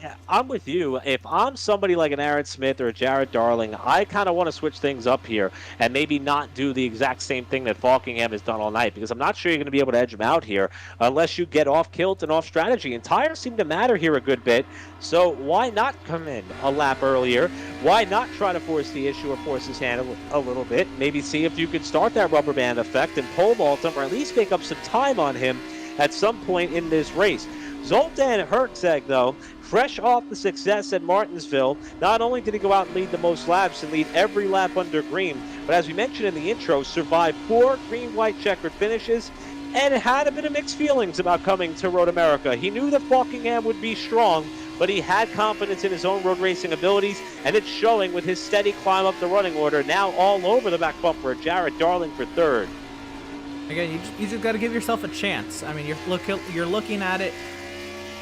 Yeah, I'm with you. If I'm somebody like an Aaron Smith or a Jared Darling, I kind of want to switch things up here and maybe not do the exact same thing that Falkingham has done all night, because I'm not sure you're going to be able to edge him out here unless you get off kilt and off strategy. And tires seem to matter here a good bit. So why not come in a lap earlier? Why not try to force the issue or force his hand a little bit? Maybe see if you can start that rubber band effect and pole vault him, or at least make up some time on him at some point in this race. Zoltan Herzeg, though, fresh off the success at Martinsville, not only did he go out and lead the most laps and lead every lap under green, but as we mentioned in the intro, survived 4 green-white checkered finishes and had a bit of mixed feelings about coming to Road America. He knew that Falkingham would be strong, but he had confidence in his own road racing abilities, and it's showing with his steady climb up the running order, now all over the back bumper. Jared Darling for 3rd. Again, you just got to give yourself a chance. I mean, you're looking at it.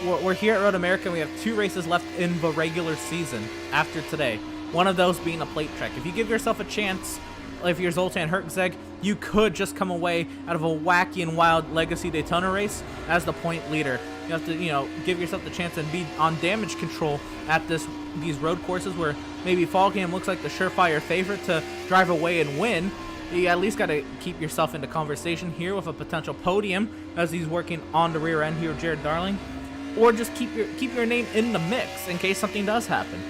We're here at Road America, and we have 2 races left in the regular season after today. One of those being a plate track. If you give yourself a chance, if you're Zoltan Herzeg, you could just come away out of a wacky and wild Legacy Daytona race as the point leader. You have to, give yourself the chance and be on damage control at these road courses where maybe Falkingham looks like the surefire favorite to drive away and win. You at least got to keep yourself into conversation here with a potential podium as he's working on the rear end here with Jared Darling. Or just keep your name in the mix in case something does happen.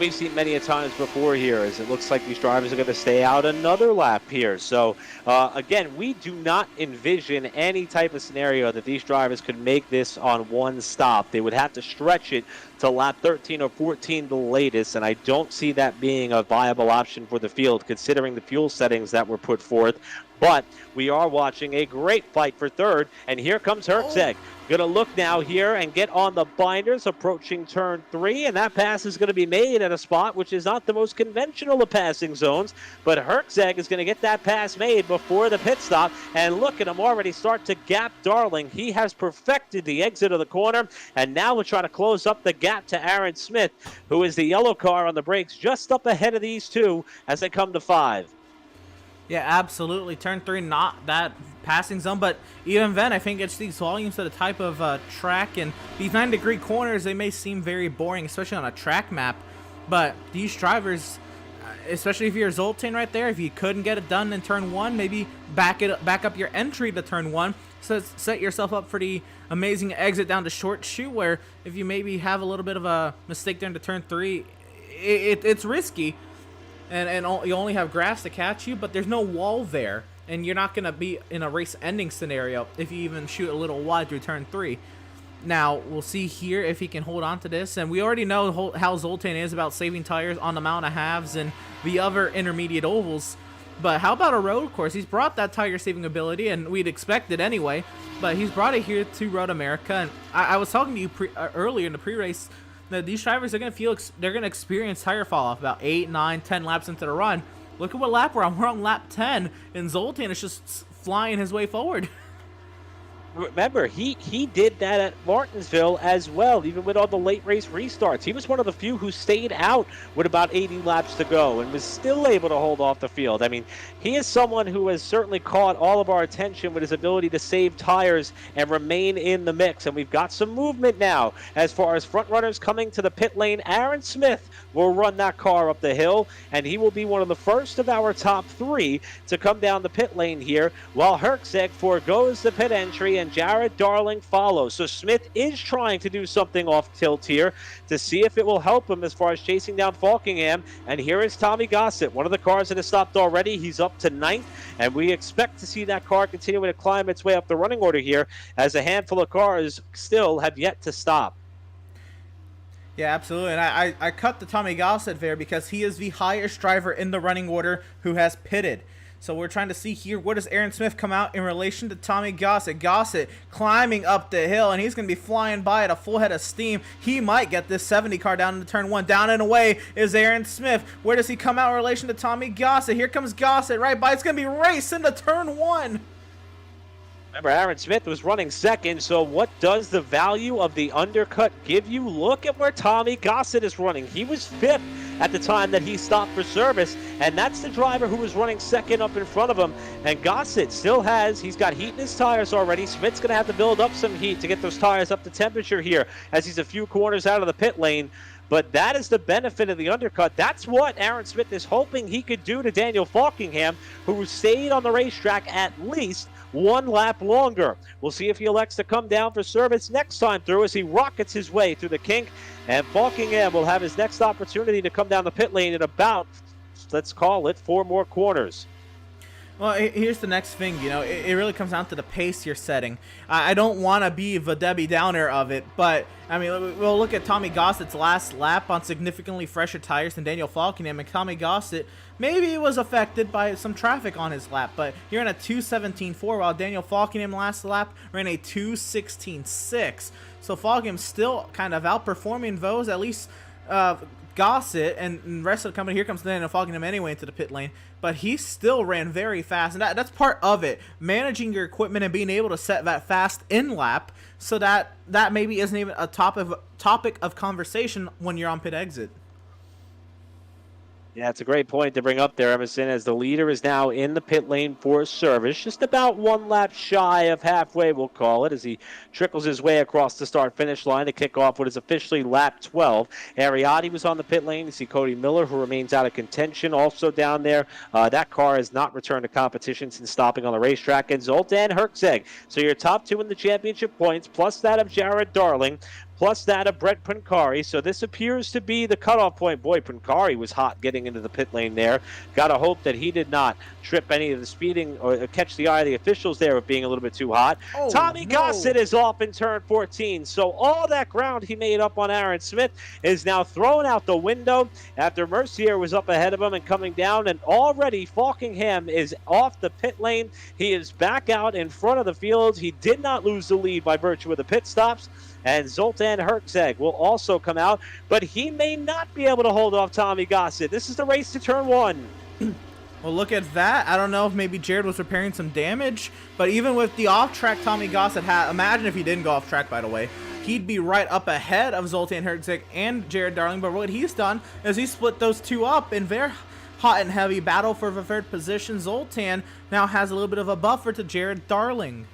We've seen many a times before here, as it looks like these drivers are going to stay out another lap here. So, again, we do not envision any type of scenario that these drivers could make this on one stop. They would have to stretch it to lap 13 or 14 the latest, and I don't see that being a viable option for the field, considering the fuel settings that were put forth. But we are watching a great fight for 3rd, and here comes Herzeg. Going to look now here and get on the binders, approaching turn 3, and that pass is going to be made at a spot which is not the most conventional of passing zones, but Herzeg is going to get that pass made before the pit stop, and look at him already start to gap Darling. He has perfected the exit of the corner, and now we'll try to close up the gap to Aaron Smith, who is the yellow car on the brakes, just up ahead of these 2 as they come to 5. Yeah, absolutely. Turn 3, not that passing zone, but even then, I think it speaks volumes to the type of track, and these 9-degree corners, they may seem very boring, especially on a track map, but these drivers, especially if you're Zoltan right there, if you couldn't get it done in turn 1, maybe back up your entry to turn 1, so set yourself up for the amazing exit down to short shoe, where if you maybe have a little bit of a mistake there into turn 3, it's risky. And you only have grass to catch you, but there's no wall there, and you're not going to be in a race-ending scenario if you even shoot a little wide through turn 3. Now, we'll see here if he can hold on to this, and we already know how Zoltan is about saving tires on the Mount of Halves and the other intermediate ovals, but how about a road course? He's brought that tire-saving ability, and we'd expect it anyway, but he's brought it here to Road America, and I was talking to you earlier in the pre-race. Now, these drivers are going to experience tire fall off about 8, 9, 10 laps into the run. Look at what lap we're on. We're on lap 10, and Zoltan is just flying his way forward. Remember, he did that at Martinsville as well, even with all the late race restarts. He was one of the few who stayed out with about 80 laps to go and was still able to hold off the field. I mean, he is someone who has certainly caught all of our attention with his ability to save tires and remain in the mix. And we've got some movement now as far as front runners coming to the pit lane. Aaron Smith will run that car up the hill, and he will be one of the first of our top 3 to come down the pit lane here, while Herzeg forgoes the pit entry and Jared Darling follows. So Smith is trying to do something off tilt here to see if it will help him as far as chasing down Falkingham. And here is Tommy Gossett, one of the cars that has stopped already. He's up to 9th, and we expect to see that car continuing to climb its way up the running order here as a handful of cars still have yet to stop. Yeah, absolutely. And I cut the Tommy Gossett there because he is the highest driver in the running order who has pitted. So we're trying to see here, where does Aaron Smith come out in relation to Tommy Gossett? Gossett climbing up the hill, and he's going to be flying by at a full head of steam. He might get this 70 car down into turn 1. Down and away is Aaron Smith. Where does he come out in relation to Tommy Gossett? Here comes Gossett right by. It's going to be raced into turn 1. Remember, Aaron Smith was running 2nd, so what does the value of the undercut give you? Look at where Tommy Gossett is running. He was 5th at the time that he stopped for service, and that's the driver who was running second up in front of him. And Gossett still he's got heat in his tires already. Smith's going to have to build up some heat to get those tires up to temperature here as he's a few corners out of the pit lane. But that is the benefit of the undercut. That's what Aaron Smith is hoping he could do to Daniel Falkingham, who stayed on the racetrack at least one lap longer. We'll see if he elects to come down for service next time through as he rockets his way through the kink. And Falkingham will have his next opportunity to come down the pit lane in about, let's call it, 4 more corners. Well, here's the next thing, it really comes down to the pace you're setting. I don't want to be the Debbie Downer of it, but, I mean, we'll look at Tommy Gossett's last lap on significantly fresher tires than Daniel Falkingham, and Tommy Gossett maybe was affected by some traffic on his lap, but you're in a 2:17.4, while Daniel Falkingham last lap ran a 2:16.6. So Falkingham's still kind of outperforming those, at least Gossett and the rest of the company. Here comes Daniel Falkingham anyway into the pit lane, but he still ran very fast, and that's part of it, managing your equipment and being able to set that fast in lap so that maybe isn't even a topic of conversation when you're on pit exit. Yeah, it's a great point to bring up there, Emerson, as the leader is now in the pit lane for service, just about 1 lap shy of halfway, we'll call it, as he trickles his way across the start-finish line to kick off what is officially lap 12. Ariati was on the pit lane. You see Cody Miller, who remains out of contention, also down there. That car has not returned to competition since stopping on the racetrack. And Zoltan Herczeg. So your top 2 in the championship points, plus that of Jared Darling, plus that of Brett Pancari. So this appears to be the cutoff point. Boy, Pancari was hot getting into the pit lane there. Got to hope that he did not trip any of the speeding or catch the eye of the officials there of being a little bit too hot. Oh, Tommy Gossett is off in turn 14. So all that ground he made up on Aaron Smith is now thrown out the window after Mercier was up ahead of him and coming down. And already Falkingham is off the pit lane. He is back out in front of the field. He did not lose the lead by virtue of the pit stops. And Zoltan Herczeg will also come out, but he may not be able to hold off Tommy Gossett. This is the race to turn 1. Well, look at that. I don't know if maybe Jared was repairing some damage, but even with the off-track Tommy Gossett had, imagine if he didn't go off-track, by the way, he'd be right up ahead of Zoltan Herczeg and Jared Darling. But what he's done is he split those two up in their hot and heavy battle for the 3rd position. Zoltan now has a little bit of a buffer to Jared Darling.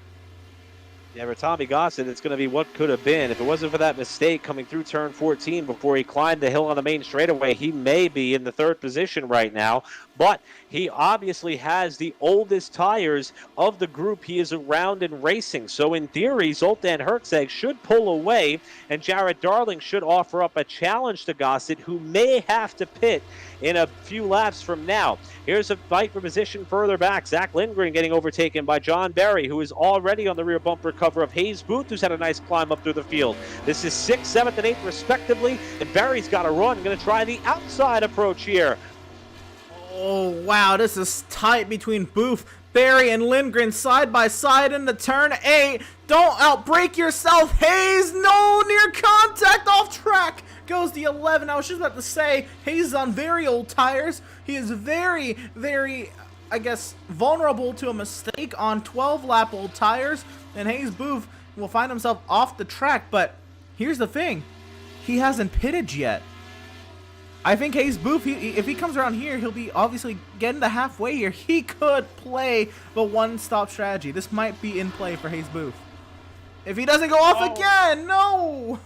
Yeah, for Tommy Gossett, it's going to be what could have been. If it wasn't for that mistake coming through turn 14 before he climbed the hill on the main straightaway, he may be in the 3rd position right now. But he obviously has the oldest tires of the group he is around in racing. So in theory, Zoltan Herczeg should pull away, and Jared Darling should offer up a challenge to Gossett, who may have to pit in a few laps from now. Here's a fight for position further back. Zach Lindgren getting overtaken by John Berry, who is already on the rear bumper cover of Hayes Booth, who's had a nice climb up through the field. This is 6th, 7th, and 8th respectively, and Berry's got a run. Going to try the outside approach here. Oh, wow, this is tight between Booth, Berry, and Lindgren side by side into turn 8. Don't outbrake yourself, Hayes. No, near contact off track. Goes the 11. I was just about to say, Hayes is on very old tires. He is very, very, I guess, vulnerable to a mistake on 12-lap old tires. And Hayes Booth will find himself off the track. But here's the thing. He hasn't pitted yet. I think Hayes Booth, if he comes around here, he'll be obviously getting to halfway here. He could play the one-stop strategy. This might be in play for Hayes Booth. If he doesn't go off again, no!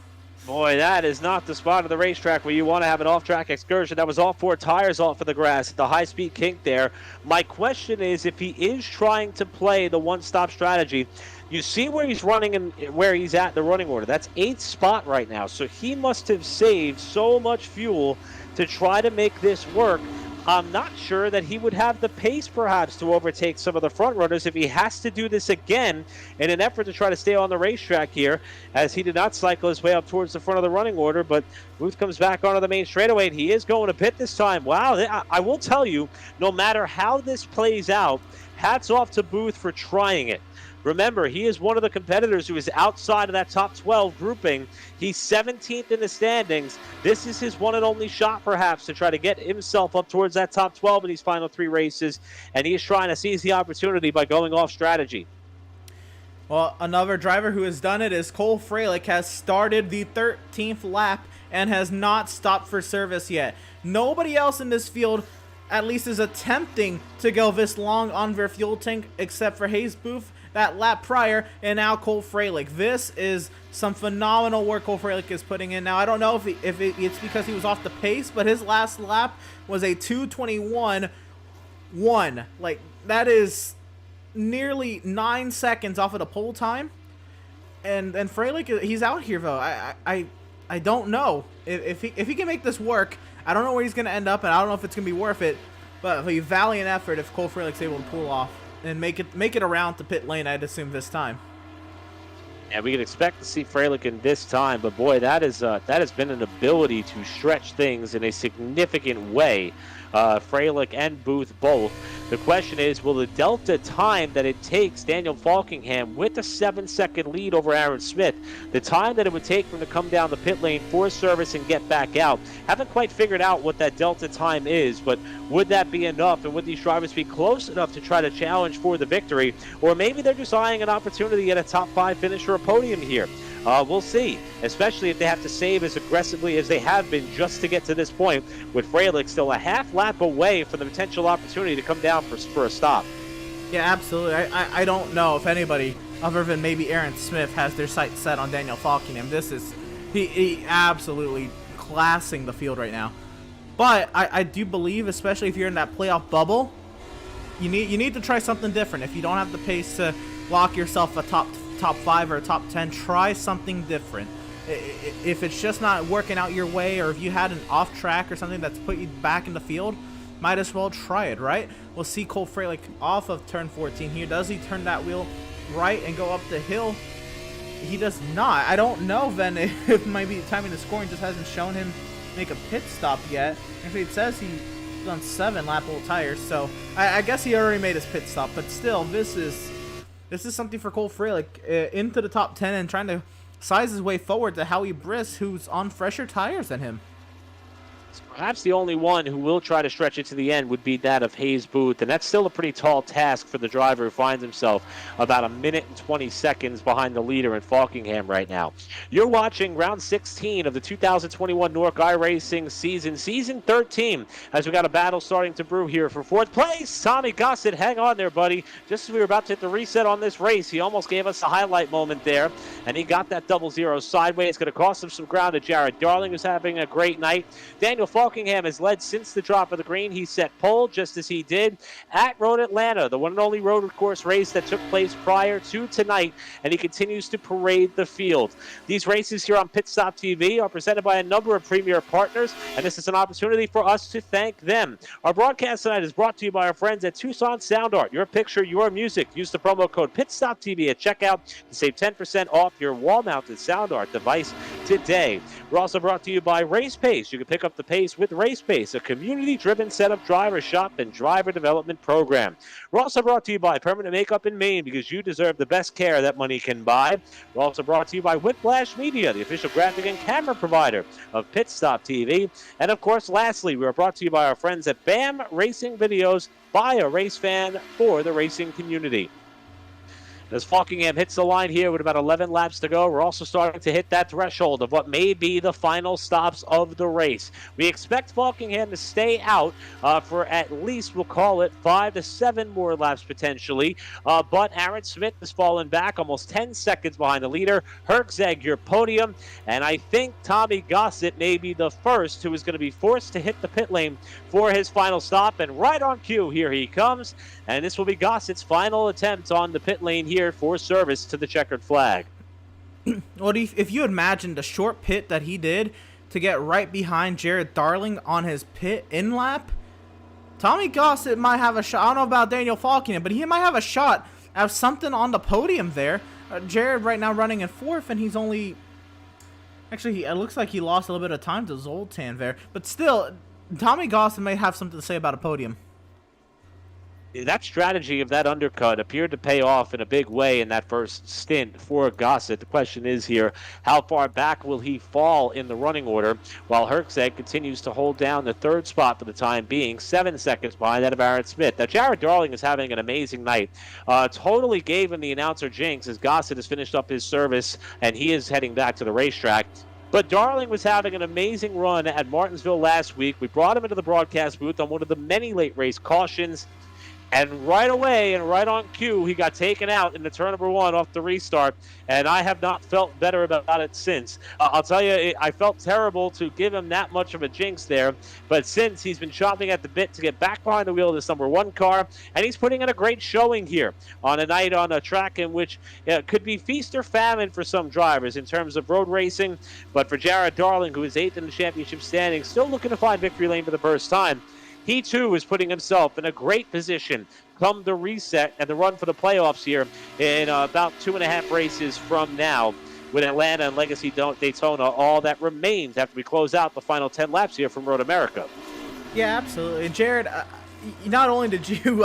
Boy, that is not the spot of the racetrack where you want to have an off-track excursion. That was all 4 tires off of the grass at the high-speed kink there. My question is, if he is trying to play the one-stop strategy, you see where he's running and where he's at in the running order. That's 8th spot right now. So he must have saved so much fuel to try to make this work. I'm not sure that he would have the pace perhaps to overtake some of the front runners if he has to do this again in an effort to try to stay on the racetrack here, as he did not cycle his way up towards the front of the running order. But Booth comes back onto the main straightaway, and he is going to pit this time. Wow, I will tell you, no matter how this plays out, hats off to Booth for trying it. Remember, he is one of the competitors who is outside of that top 12 grouping. He's 17th in the standings. This is his one and only shot, perhaps, to try to get himself up towards that top 12 in these final 3 races, and he is trying to seize the opportunity by going off strategy. Well, another driver who has done it is Cole Fralick, has started the 13th lap and has not stopped for service yet. Nobody else in this field at least is attempting to go this long on their fuel tank except for Hayes Booth that lap prior, and now Cole Fralick. This is some phenomenal work Cole Fralick is putting in. Now, I don't know if it's because he was off the pace, but his last lap was a 2:21.1. Like, that is nearly 9 seconds off of the pole time. And Fralick, he's out here, though. I don't know if he can make this work. I don't know where he's going to end up, and I don't know if it's going to be worth it. But a valiant effort if Cole Fralick's able to pull off and make it around to pit lane, I'd assume, this time. And we can expect to see Fralick in this time, but boy, that has been an ability to stretch things in a significant way. Fralick and Booth both. The question is, will the delta time that it takes Daniel Falkingham with a 7-second lead over Aaron Smith, the time that it would take for him to come down the pit lane for service and get back out? Haven't quite figured out what that delta time is, but would that be enough, and would these drivers be close enough to try to challenge for the victory? Or maybe they're just eyeing an opportunity at a top 5 finish or a podium here. We'll see, especially if they have to save as aggressively as they have been just to get to this point, with Fralick still a half lap away from the potential opportunity to come down for a stop. Yeah, absolutely. I don't know if anybody other than maybe Aaron Smith has their sights set on Daniel Falkingham. This is he absolutely classing the field right now. But I do believe, especially if you're in that playoff bubble, you need to try something different. If you don't have the pace to lock yourself a top 5 or a top 10, try something different. If it's just not working out your way, or if you had an off track or something that's put you back in the field, might as well try it, right? We'll see Cole Fralick off of turn 14 here. Does he turn that wheel right and go up the hill? He does not. I don't know then if maybe timing the scoring just hasn't shown him make a pit stop yet. Actually, it says he's on 7 lap old tires, so I guess he already made his pit stop. But still, this is something for Cole Fralick into the top 10 and trying to size his way forward to Howie Briss, who's on fresher tires than him. Perhaps the only one who will try to stretch it to the end would be that of Hayes Booth, and that's still a pretty tall task for the driver who finds himself about 1 minute and 20 seconds behind the leader in Falkingham right now. You're watching round 16 of the 2021 NORC iRacing season 13, as we got a battle starting to brew here for 4th place. Tommy Gossett, hang on there, buddy. Just as we were about to hit the reset on this race, he almost gave us a highlight moment there, and he got that 0-0 sideways. It's going to cost him some ground to Jared Darling, who's having a great night. Daniel Falkingham has led since the drop of the green. He set pole just as he did at Road Atlanta, the one and only road course race that took place prior to tonight, and he continues to parade the field. These races here on Pit Stop TV are presented by a number of premier partners, and this is an opportunity for us to thank them. Our broadcast tonight is brought to you by our friends at Tucson Sound Art. Your picture, your music. Use the promo code PitStopTV at checkout to save 10% off your wall-mounted sound art device today. We're also brought to you by Race Pace. You can pick up the pace with Race Pace, a community-driven setup driver shop and driver development program. We're also brought to you by Permanent Makeup in Maine, because you deserve the best care that money can buy. We're also brought to you by Whiplash Media, the official graphic and camera provider of Pit Stop TV. And of course, lastly, we are brought to you by our friends at BAM Racing Videos, by a race fan for the racing community. As Falkingham hits the line here with about 11 laps to go, we're also starting to hit that threshold of what may be the final stops of the race. We expect Falkingham to stay out for at least, we'll call it, 5 to 7 more laps potentially. But Aaron Smith has fallen back almost 10 seconds behind the leader. Herczeg, your podium. And I think Tommy Gossett may be the first who is going to be forced to hit the pit lane for his final stop. And right on cue, here he comes. And this will be Gossett's final attempt on the pit lane here for service to the checkered flag. Well, if you imagine the short pit that he did to get right behind Jared Darling on his pit in lap, Tommy Gossett might have a shot. I don't know about Daniel Falkingham, but he might have a shot at something on the podium there. Jared right now running in 4th, and he's only... Actually, it looks like he lost a little bit of time to Zoltan there. But still, Tommy Gossett may have something to say about a podium. that strategy of that undercut appeared to pay off in a big way in that first stint for Gossett. The question is here, how far back will he fall in the running order, while Herczeg continues to hold down the third spot for the time being, 7 seconds behind that of Aaron Smith. Now, Jared Darling is having an amazing night. Totally gave him the announcer jinx as Gossett has finished up his service, and he is heading back to the racetrack. But Darling was having an amazing run at Martinsville last week. We brought him into the broadcast booth on one of the many late race cautions. And right away and right on cue, he got taken out in the turn number 1 off the restart. And I have not felt better about it since. I'll tell you, I felt terrible to give him that much of a jinx there. But since, he's been chopping at the bit to get back behind the wheel of this number 1 car. And he's putting in a great showing here on a night on a track in which could be feast or famine for some drivers in terms of road racing. But for Jared Darling, who is 8th in the championship standing, still looking to find victory lane for the first time. He, too, is putting himself in a great position come the reset and the run for the playoffs here in about 2.5 races from now, with Atlanta and Legacy Daytona all that remains after we close out the final 10 laps here from Road America. Yeah, absolutely. And Jared, not only did you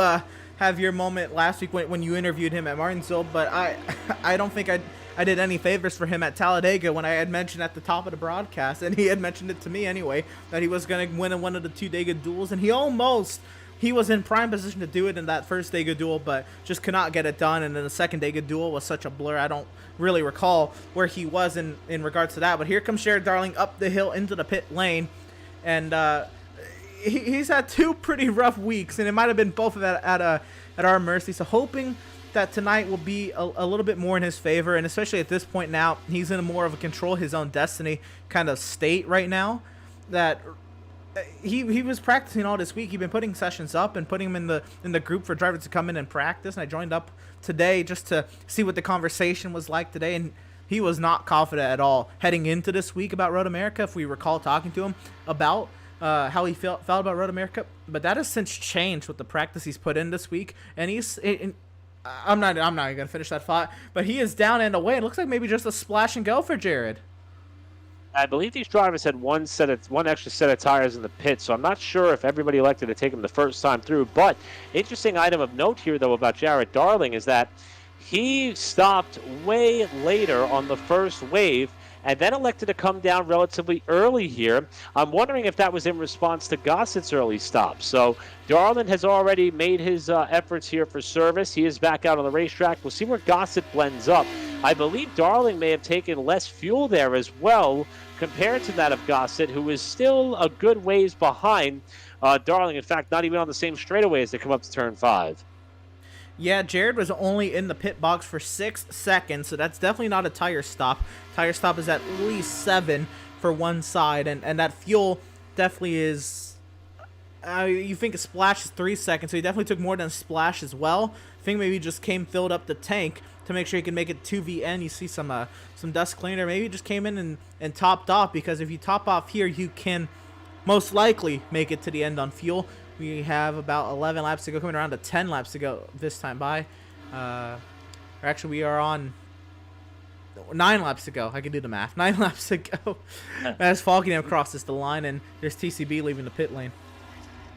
have your moment last week when you interviewed him at Martinsville, but I don't think I did any favors for him at Talladega when I had mentioned at the top of the broadcast, and he had mentioned it to me anyway, that he was going to win in one of the 2 Dega duels, and he was in prime position to do it in that first Dega duel, but just could not get it done, and then the second Dega duel was such a blur. I don't really recall where he was in regards to that, but here comes Jared Darling up the hill into the pit lane, and he's had 2 pretty rough weeks, and it might have been both of that at our mercy, so hoping that tonight will be a little bit more in his favor, and especially at this point now, he's in a more of a control his own destiny kind of state right now. That he was practicing all this week. He'd been putting sessions up and putting them in the group for drivers to come in and practice. And I joined up today just to see what the conversation was like today, and he was not confident at all heading into this week about Road America. If we recall talking to him about how he felt about Road America, but that has since changed with the practice he's put in this week, and I'm not gonna finish that thought, but he is down and away. It looks like maybe just a splash and go for Jared. I believe these drivers had one extra set of tires in the pit, so I'm not sure if everybody elected to take him the first time through. But interesting item of note here, though, about Jared Darling is that he stopped way later on the first wave and then elected to come down relatively early here. I'm wondering if that was in response to Gossett's early stop. So Darling has already made his efforts here for service. He is back out on the racetrack. We'll see where Gossett blends up. I believe Darling may have taken less fuel there as well compared to that of Gossett, who is still a good ways behind Darling. In fact, not even on the same straightaway as they come up to turn 5. Yeah, Jared was only in the pit box for 6 seconds, so that's definitely not a tire stop. Tire stop is at least 7 for one side, and that fuel definitely is... you think a splash is 3 seconds, so he definitely took more than a splash as well. I think maybe he just filled up the tank to make sure he can make it to the end. You see some dust cleaner. Maybe he just came in and topped off, because if you top off here, you can most likely make it to the end on fuel. We have about 11 laps to go, coming around to 10 laps to go this time by. Or actually, we are on 9 laps to go. I can do the math. 9 laps to go as Falkenham crosses the line, and there's TCB leaving the pit lane.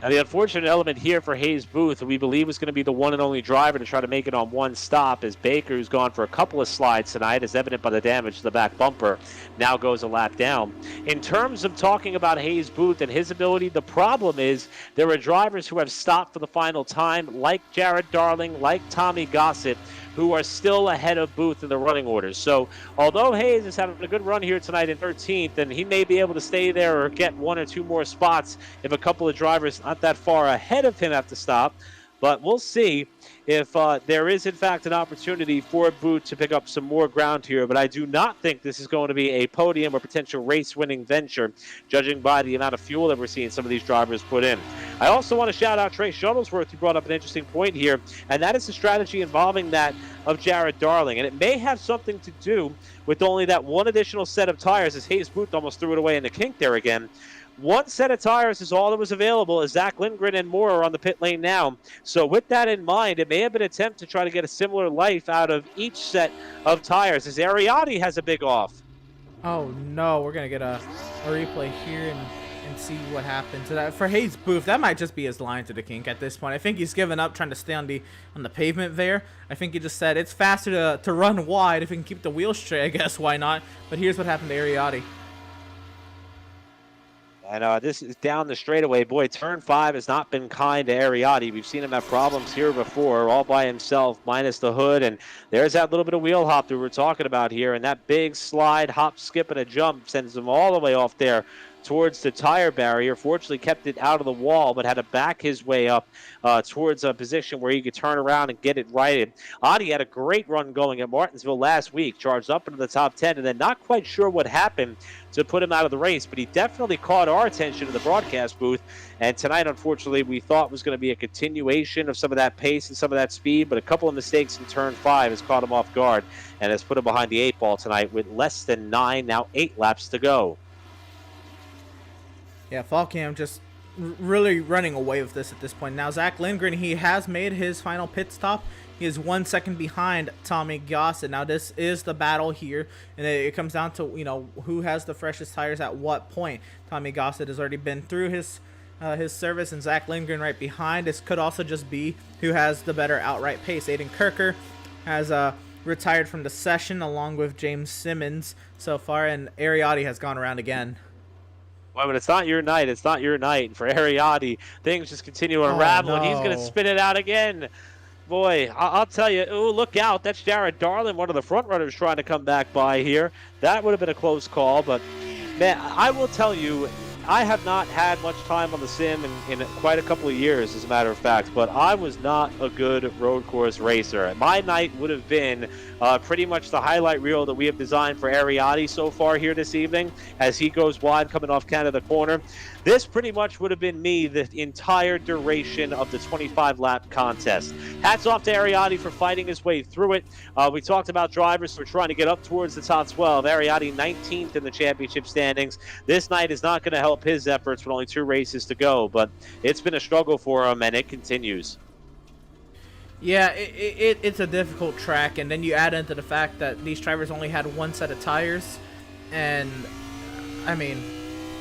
Now, the unfortunate element here for Hayes Booth, who we believe was going to be the one and only driver to try to make it on one stop, is Baker, who's gone for a couple of slides tonight, as evident by the damage to the back bumper, now goes a lap down. In terms of talking about Hayes Booth and his ability, the problem is there are drivers who have stopped for the final time, like Jared Darling, like Tommy Gossett, who are still ahead of Booth in the running orders. So although Hayes is having a good run here tonight in 13th, and he may be able to stay there or get 1 or 2 more spots if a couple of drivers not that far ahead of him have to stop. But we'll see if there is, in fact, an opportunity for Booth to pick up some more ground here. But I do not think this is going to be a podium or potential race-winning venture, judging by the amount of fuel that we're seeing some of these drivers put in. I also want to shout out Trey Shuttlesworth, who brought up an interesting point here, and that is the strategy involving that of Jared Darling. And it may have something to do with only that one additional set of tires, as Hayes Booth almost threw it away in the kink there again. One set of tires is all that was available, as Zach Lindgren and Moore are on the pit lane now. So with that in mind, it may have been an attempt to try to get a similar life out of each set of tires, as Ariati has a big off. Oh no, we're going to get a replay here, and and see what happens. For Hayes Booth, that might just be his line to the kink at this point. I think he's given up trying to stay on the pavement there. I think he just said it's faster to run wide if we can keep the wheels straight. I guess why not? But here's what happened to Ariotti. And this is down the straightaway. Boy, turn 5 has not been kind to Ariotti. We've seen him have problems here before, all by himself, minus the hood. And there's that little bit of wheel hop that we're talking about here. And that big slide, hop, skip, and a jump sends him all the way off there towards the tire barrier. Fortunately kept it out of the wall, but had to back his way up towards a position where he could turn around and get it righted. Adi had a great run going at Martinsville last week, charged up into the top 10, and then not quite sure what happened to put him out of the race, but he definitely caught our attention in the broadcast booth. And tonight, unfortunately, we thought was going to be a continuation of some of that pace and some of that speed, but a couple of mistakes in turn 5 has caught him off guard and has put him behind the 8 ball tonight with less than 9, now 8 laps to go. Yeah, Falkham just really running away with this at this point. Now, Zach Lindgren, he has made his final pit stop. He is 1 second behind Tommy Gossett. Now, this is the battle here, and it comes down to, who has the freshest tires at what point. Tommy Gossett has already been through his service, and Zach Lindgren right behind. This could also just be who has the better outright pace. Aiden Kirker has retired from the session along with James Simmons so far, and Ariotti has gone around again. Well, but it's not your night. It's not your night. And for Ariotti, things just continue to unravel, and he's going to spin it out again. Boy, I'll tell you, ooh, look out. That's Jared Darlin, one of the front runners trying to come back by here. That would have been a close call, but, man, I will tell you, I have not had much time on the sim in quite a couple of years, as a matter of fact, but I was not a good road course racer. My night would have been pretty much the highlight reel that we have designed for Ariotti so far here this evening as he goes wide coming off Canada corner. This pretty much would have been me the entire duration of the 25-lap contest. Hats off to Ariotti for fighting his way through it. We talked about drivers who are trying to get up towards the top 12. Ariotti 19th in the championship standings. This night is not going to help his efforts with only 2 races to go, but it's been a struggle for him, and it continues. Yeah, it's a difficult track, and then you add into the fact that these drivers only had 1 set of tires, and, I mean,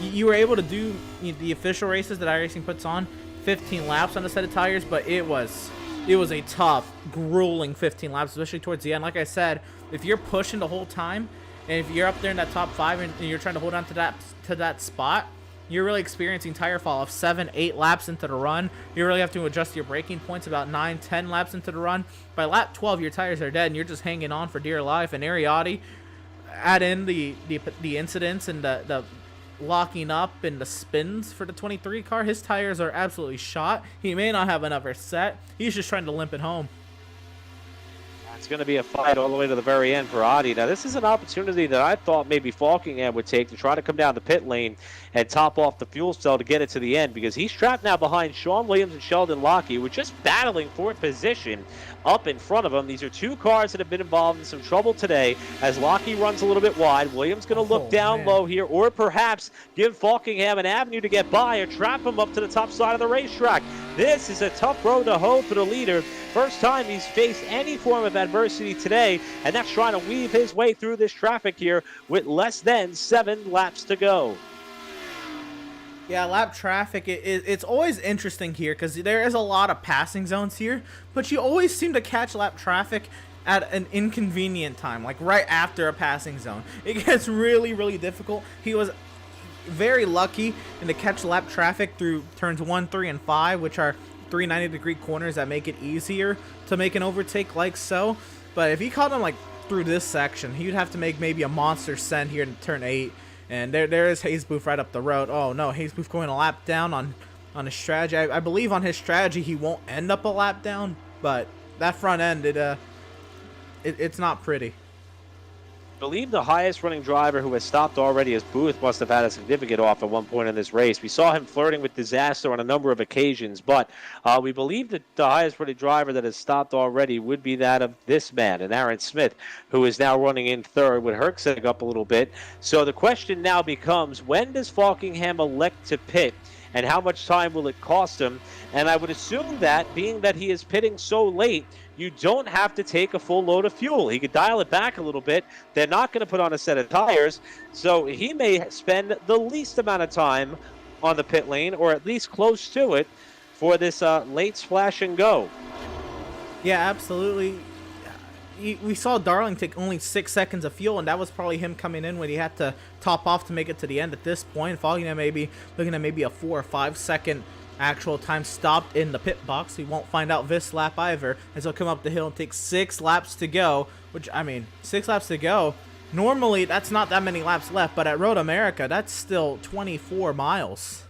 you were able to do the official races that iRacing puts on, 15 laps on a set of tires, but it was a tough, grueling 15 laps, especially towards the end. Like I said, if you're pushing the whole time, and if you're up there in that top 5 and you're trying to hold on to that spot, you're really experiencing tire fall off 7, 8 laps into the run. You really have to adjust your braking points about 9, 10 laps into the run. By lap 12, your tires are dead, and you're just hanging on for dear life. And Ariotti, add in the incidents and the locking up and the spins for the 23 car. His tires are absolutely shot. He may not have another set. He's just trying to limp it home. It's going to be a fight all the way to the very end for Adi. Now, this is an opportunity that I thought maybe Falkingham would take to try to come down the pit lane and top off the fuel cell to get it to the end, because he's trapped now behind Sean Williams and Sheldon Lockie, who are just battling for position up in front of him. These are 2 cars that have been involved in some trouble today as Lockie runs a little bit wide. Williams going to look down low here, or perhaps give Falkingham an avenue to get by or trap him up to the top side of the racetrack. This is a tough road to hoe for the leader. First time he's faced any form of adversity today, and that's trying to weave his way through this traffic here with less than 7 laps to go. Yeah, lap traffic, it's always interesting here because there is a lot of passing zones here, but you always seem to catch lap traffic at an inconvenient time, like right after a passing zone. It gets really, really difficult. He was very lucky in to catch lap traffic through turns 1, 3, and 5, which are 3 90-degree corners that make it easier to make an overtake like so. But if he caught him like through this section, he would have to make maybe a monster send here in turn 8. And there is Hayes Booth right up the road. Oh no, Hayes Booth going a lap down on his strategy. I believe on his strategy he won't end up a lap down, but that front end it's not pretty. I believe the highest running driver who has stopped already as Booth must have had a significant off at one point in this race. We saw him flirting with disaster on a number of occasions, but we believe that the highest running driver that has stopped already would be that of this man, and Aaron Smith, who is now running in third with Herczeg up a little bit. So the question now becomes, when does Falkingham elect to pit? And how much time will it cost him? And I would assume that, being that he is pitting so late, you don't have to take a full load of fuel. He could dial it back a little bit. They're not going to put on a set of tires, so he may spend the least amount of time on the pit lane, or at least close to it, for this late splash and go. Yeah, absolutely. We saw Darling take only 6 seconds of fuel, and that was probably him coming in when he had to top off to make it to the end. At this point, following him, looking at maybe a 4 or 5 second actual time stopped in the pit box. We won't find out this lap either, as he'll come up the hill and take 6 laps to go, which, I mean, 6 laps to go. Normally, that's not that many laps left, but at Road America, that's still 24 miles.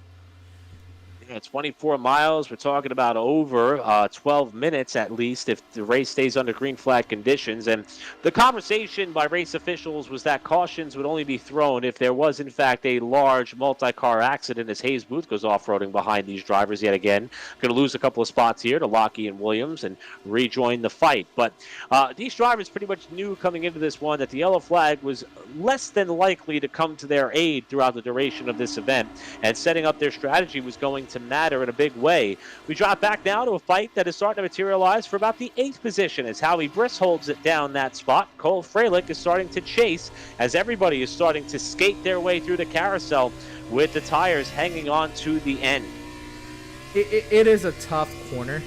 Yeah, 24 miles. We're talking about over 12 minutes at least if the race stays under green flag conditions. And the conversation by race officials was that cautions would only be thrown if there was, in fact, a large multi-car accident, as Hayes Booth goes off-roading behind these drivers yet again. Going to lose a couple of spots here to Lockie and Williams and rejoin the fight. But these drivers pretty much knew coming into this one that the yellow flag was less than likely to come to their aid throughout the duration of this event. And setting up their strategy was going to matter in a big way. We drop back now to a fight that is starting to materialize for about the 8th position as Howie Briss holds it down that spot. Cole Freilich is starting to chase as everybody is starting to skate their way through the carousel with the tires hanging on to the end. It is a tough corner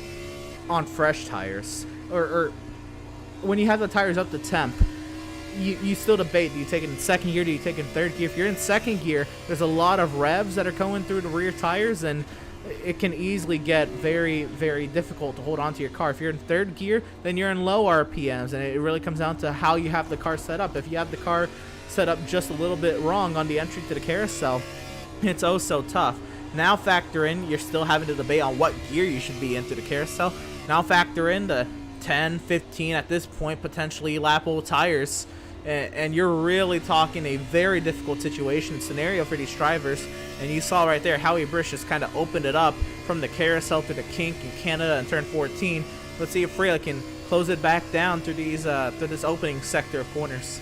on fresh tires, or when you have the tires up to temp. You still debate, do you take it in second gear, do you take it in third gear? If you're in second gear, there's a lot of revs that are going through the rear tires, and it can easily get very, very difficult to hold on to your car. If you're in third gear, then you're in low RPMs, and it really comes down to how you have the car set up. If you have the car set up just a little bit wrong on the entry to the carousel, it's oh so tough. Now factor in, you're still having to debate on what gear you should be into the carousel. Now factor in the 10, 15, at this point, potentially lap-old tires. And you're really talking a very difficult situation scenario for these drivers. And you saw right there, Howie Brish just kind of opened it up from the carousel to the kink in Canada and turn 14. Let's see if Freya can close it back down through these through this opening sector of corners.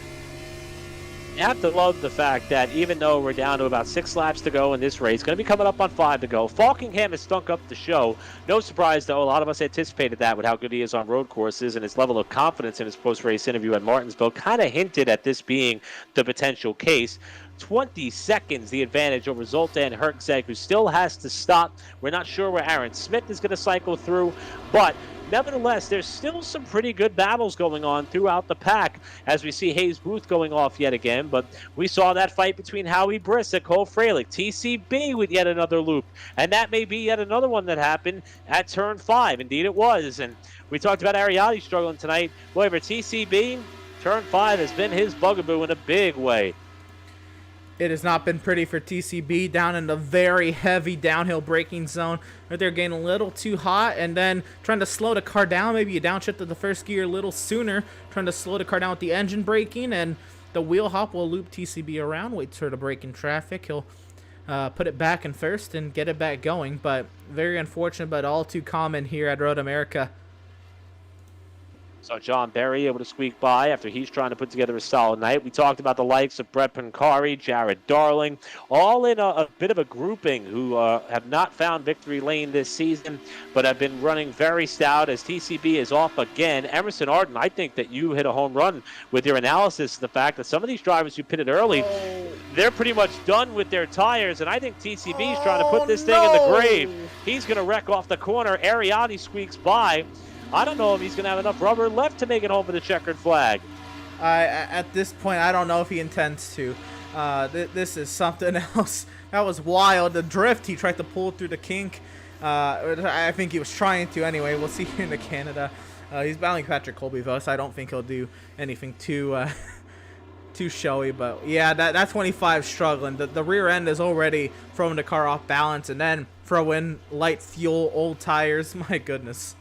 You have to love the fact that even though we're down to about 6 laps to go in this race, going to be coming up on 5 to go, Falkingham has stunk up the show. No surprise, though. A lot of us anticipated that with how good he is on road courses, and his level of confidence in his post-race interview at Martinsville kind of hinted at this being the potential case. 20 seconds the advantage over Zoltan Herczeg, who still has to stop. We're not sure where Aaron Smith is going to cycle through, but nevertheless, there's still some pretty good battles going on throughout the pack as we see Hayes Booth going off yet again. But we saw that fight between Howie Briss and Cole Freilich. TCB with yet another loop. And that may be yet another one that happened at turn 5. Indeed it was. And we talked about Ariati struggling tonight. However, TCB, turn 5 has been his bugaboo in a big way. It has not been pretty for TCB down in the very heavy downhill braking zone. Right there getting a little too hot and then trying to slow the car down. Maybe you downshifted the first gear a little sooner, trying to slow the car down with the engine braking, and the wheel hop will loop TCB around, wait for the break in traffic. He'll put it back in first and get it back going, but very unfortunate, but all too common here at Road America. So John Berry able to squeak by after he's trying to put together a solid night. We talked about the likes of Brett Pancari, Jared Darling, all in a bit of a grouping who have not found victory lane this season, but have been running very stout as TCB is off again. Emerson Arden, I think that you hit a home run with your analysis of the fact that some of these drivers who pitted early, they're pretty much done with their tires, and I think TCB is trying to put this thing in the grave. He's going to wreck off the corner. Ariati squeaks by. I don't know if he's going to have enough rubber left to make it home for the checkered flag. At this point, I don't know if he intends to. This is something else. That was wild. The drift, he tried to pull through the kink. I think he was trying to anyway. We'll see here in the Canada. He's battling Patrick Colby, though, so I don't think he'll do anything too showy. But, yeah, that 25 struggling. The rear end is already throwing the car off balance, and then throw in light fuel, old tires. My goodness.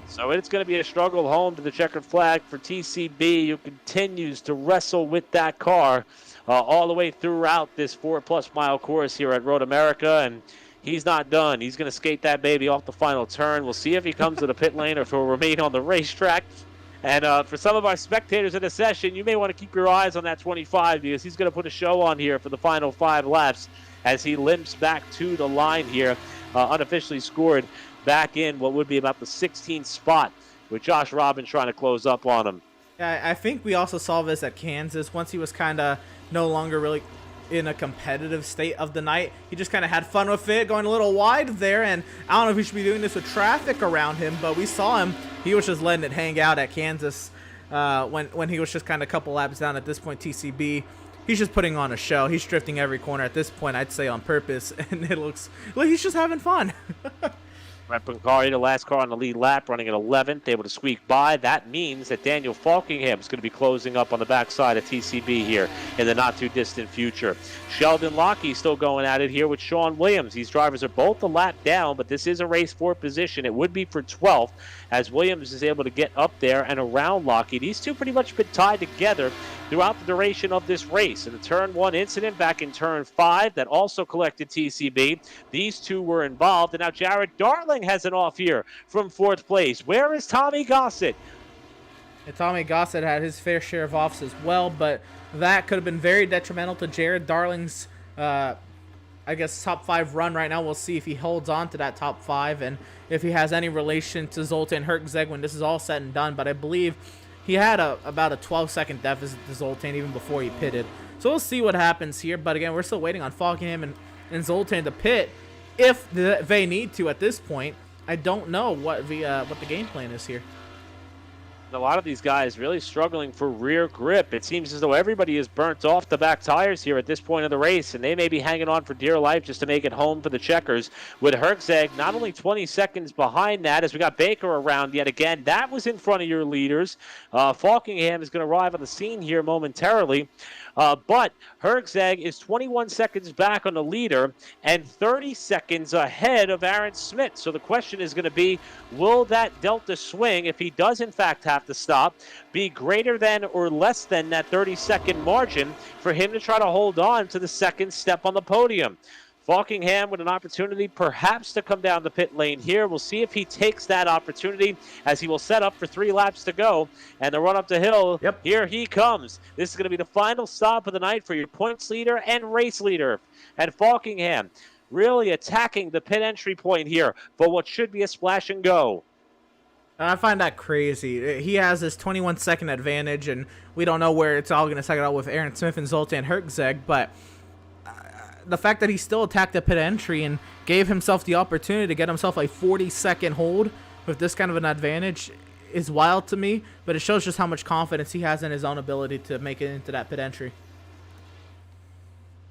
So it's going to be a struggle home to the checkered flag for TCB, who continues to wrestle with that car all the way throughout this 4+ mile course here at Road America, and he's not done. He's going to skate that baby off the final turn. We'll see if he comes to the pit lane or if he'll remain on the racetrack. And for some of our spectators in the session, you may want to keep your eyes on that 25 because he's going to put a show on here for the final 5 laps as he limps back to the line here, unofficially scored back in what would be about the 16th spot with Josh Robbins trying to close up on him. Yeah, I think we also saw this at Kansas once he was kind of no longer really in a competitive state of the night. He just kind of had fun with it, going a little wide there, and I don't know if he should be doing this with traffic around him, but we saw him. He was just letting it hang out at Kansas when he was just kind of a couple laps down. At this point, TCB, he's just putting on a show. He's drifting every corner at this point, I'd say on purpose, and it looks like he's just having fun. Repancari, the last car on the lead lap, running at 11th, able to squeak by. That means that Daniel Falkingham is going to be closing up on the backside of TCB here in the not-too-distant future. Sheldon Lockey still going at it here with Sean Williams. These drivers are both a lap down, but this is a race for position. It would be for 12th, as Williams is able to get up there and around Lockey. These two pretty much been tied together throughout the duration of this race. In the Turn 1 incident back in Turn 5 that also collected TCB, these two were involved, and now Jared Darling has an off here from 4th place. Where is Tommy Gossett? And Tommy Gossett had his fair share of offs as well, but that could have been very detrimental to Jared Darling's, I guess, top 5 run right now. We'll see if he holds on to that top 5 and if he has any relation to Zoltan Herczeg when this is all said and done, but I believe he had about a 12-second deficit to Zoltan even before he pitted. So we'll see what happens here, but again, we're still waiting on Falkingham and Zoltan to pit if they need to at this point. I don't know what the game plan is here. A lot of these guys really struggling for rear grip. It seems as though everybody is burnt off the back tires here at this point of the race, and they may be hanging on for dear life just to make it home for the checkers. With Herczeg not only 20 seconds behind that, as we got Baker around yet again. That was in front of your leaders. Falkingham is going to arrive on the scene here momentarily. But Herczeg is 21 seconds back on the leader and 30 seconds ahead of Aaron Smith. So the question is going to be, will that delta swing, if he does in fact have to stop, be greater than or less than that 30-second margin for him to try to hold on to the second step on the podium? Falkingham with an opportunity perhaps to come down the pit lane here. We'll see if he takes that opportunity, as he will set up for 3 laps to go. And the run up the hill, Yep. Here he comes. This is going to be the final stop of the night for your points leader and race leader. And Falkingham really attacking the pit entry point here for what should be a splash and go. I find that crazy. He has this 21-second advantage, and we don't know where it's all going to second out with Aaron Smith and Zoltan Herczeg, but the fact that he still attacked the pit entry and gave himself the opportunity to get himself a 40-second hold with this kind of an advantage is wild to me, but it shows just how much confidence he has in his own ability to make it into that pit entry.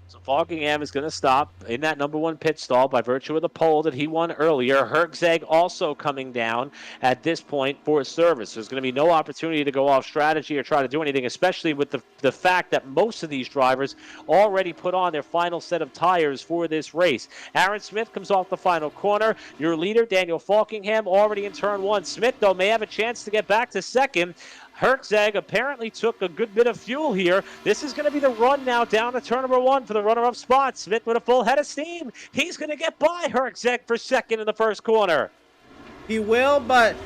So Falkingham is going to stop in that number 1 pit stall by virtue of the pole that he won earlier. Herczeg also coming down at this point for service. There's going to be no opportunity to go off strategy or try to do anything, especially with the fact that most of these drivers already put on their final set of tires for this race. Aaron Smith comes off the final corner. Your leader, Daniel Falkingham, already in turn 1. Smith, though, may have a chance to get back to second. Herczeg apparently took a good bit of fuel here. This is going to be the run now down to turn number 1 for the runner-up spot. Smith with a full head of steam. He's going to get by Herczeg for second in the first corner. He will, but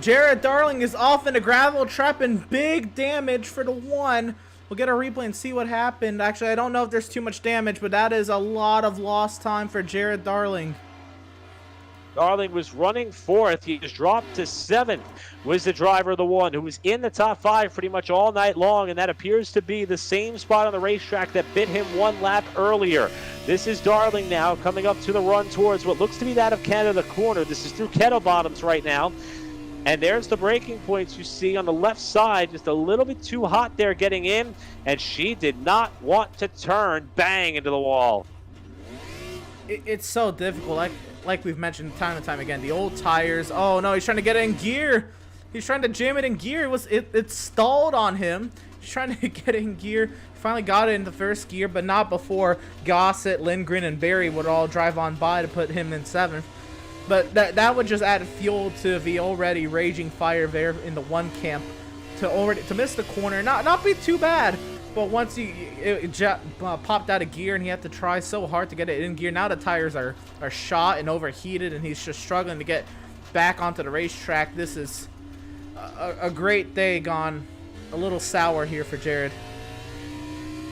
Jared Darling is off in a gravel trap and big damage for the 1. We'll get a replay and see what happened. Actually, I don't know if there's too much damage, but that is a lot of lost time for Jared Darling. Darling was running 4th. He just dropped to 7th. Was the driver the 1 who was in the top 5 pretty much all night long, and that appears to be the same spot on the racetrack that bit him 1 lap earlier. This is Darling now coming up to the run towards what looks to be that of Canada Corner. This is through Kettle Bottoms right now. And there's the braking points you see on the left side, just a little bit too hot there getting in, and she did not want to turn. Bang into the wall. It's so difficult. Like we've mentioned time and time again, the old tires. Oh no, he's trying to get it in gear. He's trying to jam it in gear. It stalled on him. He's trying to get it in gear. He finally got it in the first gear, but not before Gossett, Lindgren, and Barry would all drive on by to put him in 7th. But that would just add fuel to the already raging fire there in the 1 camp to miss the corner. Not be too bad. But once it popped out of gear and he had to try so hard to get it in gear, now the tires are shot and overheated, and he's just struggling to get back onto the racetrack. This is a great day gone a little sour here for Jared.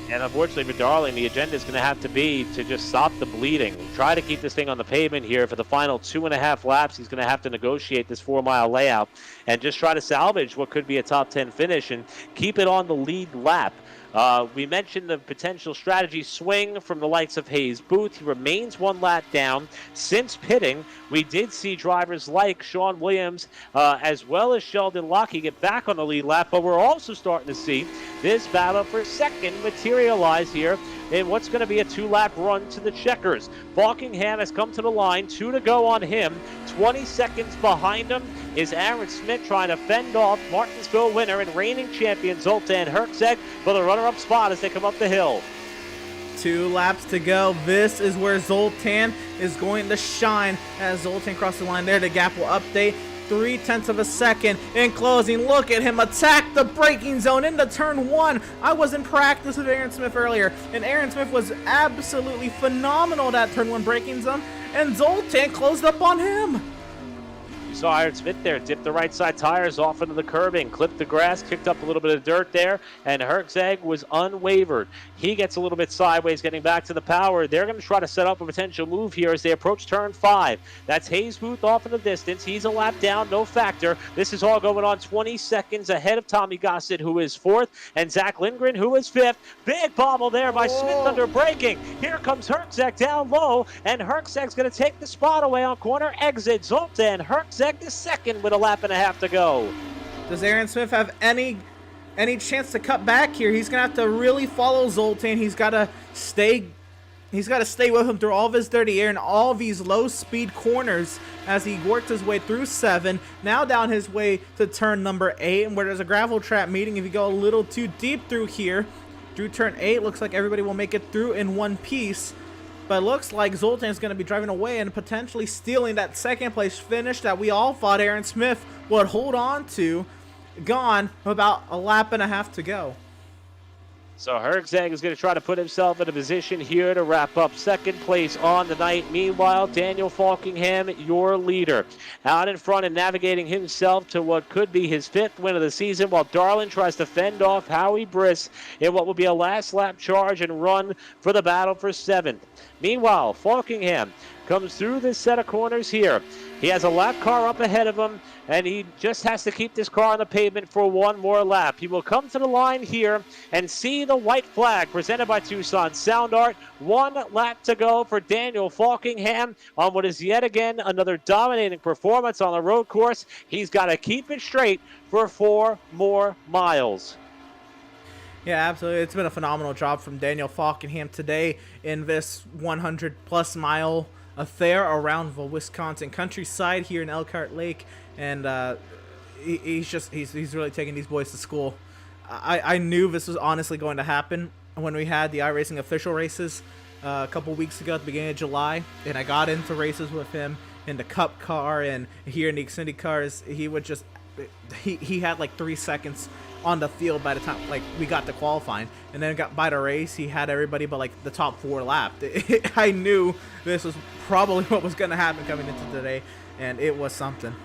And unfortunately for Darling, the agenda is going to have to be to just stop the bleeding. Try to keep this thing on the pavement here for the final 2.5 laps. He's going to have to negotiate this 4-mile layout and just try to salvage what could be a top 10 finish and keep it on the lead lap. We mentioned the potential strategy swing from the likes of Hayes Booth. He remains 1 lap down. Since pitting, we did see drivers like Sean Williams as well as Sheldon Lockie get back on the lead lap, but we're also starting to see this battle for second materialize here in what's going to be a 2-lap run to the checkers. Falkingham has come to the line, 2 to go on him. 20 seconds behind him is Aaron Smith trying to fend off Martinsville winner and reigning champion Zoltan Herczeg for the runner-up spot as they come up the hill. 2 laps to go. This is where Zoltan is going to shine as Zoltan crosses the line there. The gap will update. 0.3 of a second in closing. Look at him attack the braking zone into turn 1. I was in practice with Aaron Smith earlier, and Aaron Smith was absolutely phenomenal at that turn 1 braking zone, and Zoltan closed up on him. You saw Aaron Smith there dip the right side tires off into the curbing, clipped the grass, kicked up a little bit of dirt there, and Herczeg was unwavered. He gets a little bit sideways getting back to the power. They're going to try to set up a potential move here as they approach turn 5. That's Hayes Booth off in the distance. He's a lap down, no factor. This is all going on 20 seconds ahead of Tommy Gossett, who is 4th, and Zach Lindgren, who is 5th. Big bobble there by Smith under braking. Here comes Herczeg down low, and Herczeg's going to take the spot away on corner exit. Zoltan Herczeg the second with 1.5 laps to go. Does Aaron Smith have any chance to cut back here? He's gonna have to really follow Zoltan. He's gotta stay with him through all of his dirty air and all of these low speed corners as he works his way through 7, now down his way to turn number 8, and where there's a gravel trap meeting. If you go a little too deep through here, through turn 8, looks like everybody will make it through in one piece. But it looks like Zoltan's going to be driving away and potentially stealing that second place finish that we all thought Aaron Smith would hold on to. Gone with about 1.5 laps to go. So Herczeg is going to try to put himself in a position here to wrap up second place on the night. Meanwhile, Daniel Falkingham, your leader, out in front and navigating himself to what could be his 5th win of the season, while Darlin tries to fend off Howie Briss in what will be a last lap charge and run for the battle for 7th. Meanwhile, Falkingham comes through this set of corners here. He has a lap car up ahead of him, and he just has to keep this car on the pavement for 1 more lap. He will come to the line here and see the white flag presented by Tucson Sound Art. 1 lap to go for Daniel Falkingham on what is yet again another dominating performance on the road course. He's got to keep it straight for 4 more miles. Yeah, absolutely. It's been a phenomenal job from Daniel Falkingham today in this 100-plus mile affair around the Wisconsin countryside here in Elkhart Lake, and he's really taking these boys to school. I knew this was honestly going to happen when we had the iRacing official races a couple weeks ago at the beginning of July, and I got into races with him in the Cup car and here in the Xfinity cars. He would just he had like 3 seconds on the field by the time like we got to qualifying, and then got by the race he had everybody but like the top 4 lapped. I knew this was probably what was going to happen coming into today, and it was something.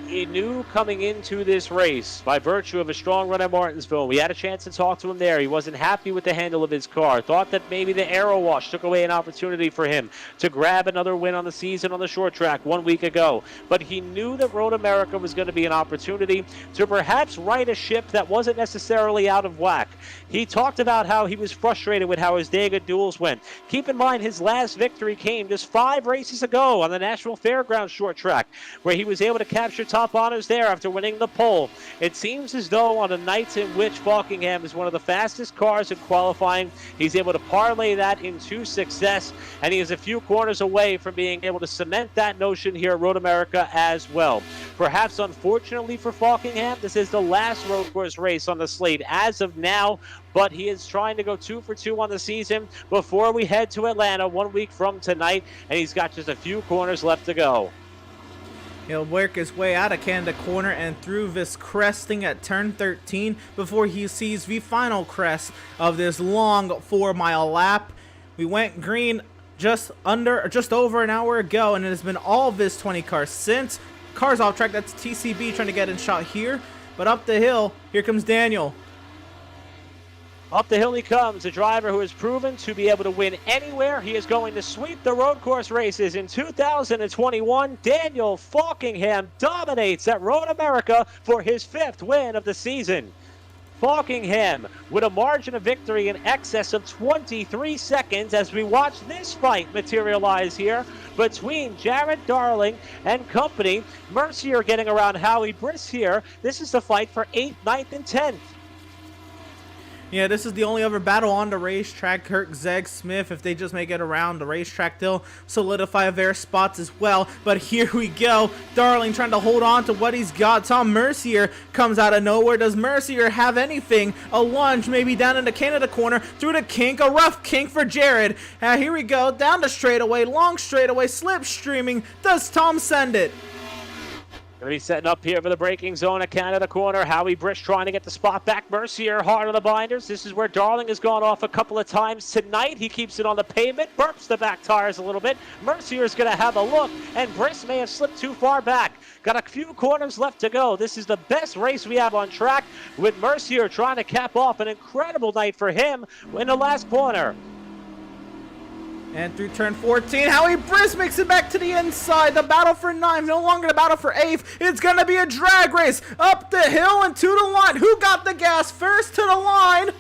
He knew coming into this race, by virtue of a strong run at Martinsville, we had a chance to talk to him there. He wasn't happy with the handle of his car. Thought that maybe the aero wash took away an opportunity for him to grab another win on the season on the short track 1 week ago. But he knew that Road America was going to be an opportunity to perhaps right a ship that wasn't necessarily out of whack. He talked about how he was frustrated with how his Dega duels went. Keep in mind, his last victory came just 5 races ago on the National Fairgrounds short track, where he was able to capture top honors there after winning the pole. It seems as though on the nights in which Falkingham is one of the fastest cars in qualifying, he's able to parlay that into success, and he is a few corners away from being able to cement that notion here at Road America as well. Perhaps unfortunately for Falkingham, this is the last road course race on the slate as of now, but he is trying to go 2 for 2 on the season before we head to Atlanta 1 week from tonight, and he's got just a few corners left to go. He'll work his way out of Canada Corner and through this cresting at turn 13 before he sees the final crest of this long 4-mile lap. We went green just over an hour ago, and it has been all of this 20 cars since. Cars off track, that's TCB trying to get in shot here, but up the hill, here comes Daniel. Up the hill he comes, a driver who has proven to be able to win anywhere. He is going to sweep the road course races in 2021. Daniel Falkingham dominates at Road America for his 5th win of the season. Falkingham with a margin of victory in excess of 23 seconds as we watch this fight materialize here between Jared Darling and company. Mercier getting around Howie Briss here. This is the fight for 8th, 9th, and 10th. Yeah, this is the only other battle on the racetrack. Kirk, Zeg, Smith, if they just make it around the racetrack, they'll solidify their spots as well. But here we go. Darling trying to hold on to what he's got. Tom Mercier comes out of nowhere. Does Mercier have anything? A lunge maybe down in the Canada corner. Through the kink. A rough kink for Jared. Here we go. Down the straightaway. Long straightaway. Slipstreaming. Does Tom send it? Going to be setting up here for the braking zone at Canada corner. Howie Brish trying to get the spot back. Mercier hard on the binders. This is where Darling has gone off a couple of times tonight. He keeps it on the pavement, burps the back tires a little bit. Mercier is going to have a look, and Brish may have slipped too far back. Got a few corners left to go. This is the best race we have on track, with Mercier trying to cap off an incredible night for him in the last corner. And through turn 14, Howie Briss makes it back to the inside. The battle for 9th, no longer the battle for 8th. It's going to be a drag race up the hill and to the line. Who got the gas first to the line?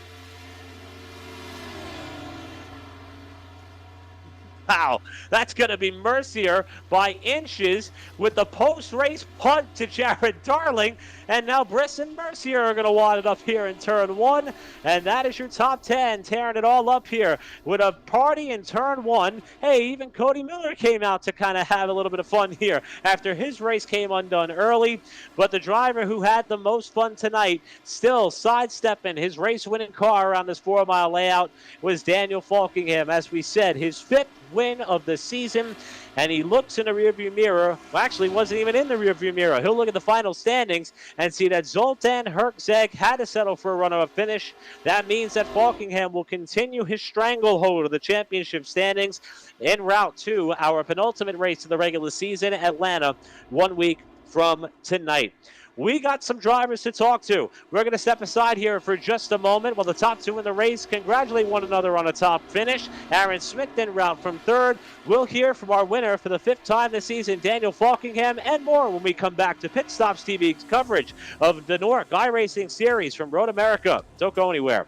Wow, that's going to be Mercier by inches with the post-race punt to Jared Darling. And now Briss and Mercier are going to wad it up here in turn 1. And that is your top 10, tearing it all up here with a party in turn 1. Hey, even Cody Miller came out to kind of have a little bit of fun here after his race came undone early. But the driver who had the most fun tonight, still sidestepping his race-winning car around this 4-mile layout, was Daniel Falkingham. As we said, his 5th win of the season, and he looks in the rearview mirror. Well, actually wasn't even in the rearview mirror. He'll look at the final standings and see that Zoltan Herczeg had to settle for a runner-up finish. That means that Falkingham will continue his stranglehold of the championship standings en route to our penultimate race of the regular season, Atlanta, 1 week from tonight. We got some drivers to talk to. We're going to step aside here for just a moment while the top 2 in the race congratulate one another on a top finish. Aaron Smith en route from 3rd. We'll hear from our winner for the 5th time this season, Daniel Falkingham, and more when we come back to Pit Stops TV's coverage of the NORC iRacing Series from Road America. Don't go anywhere.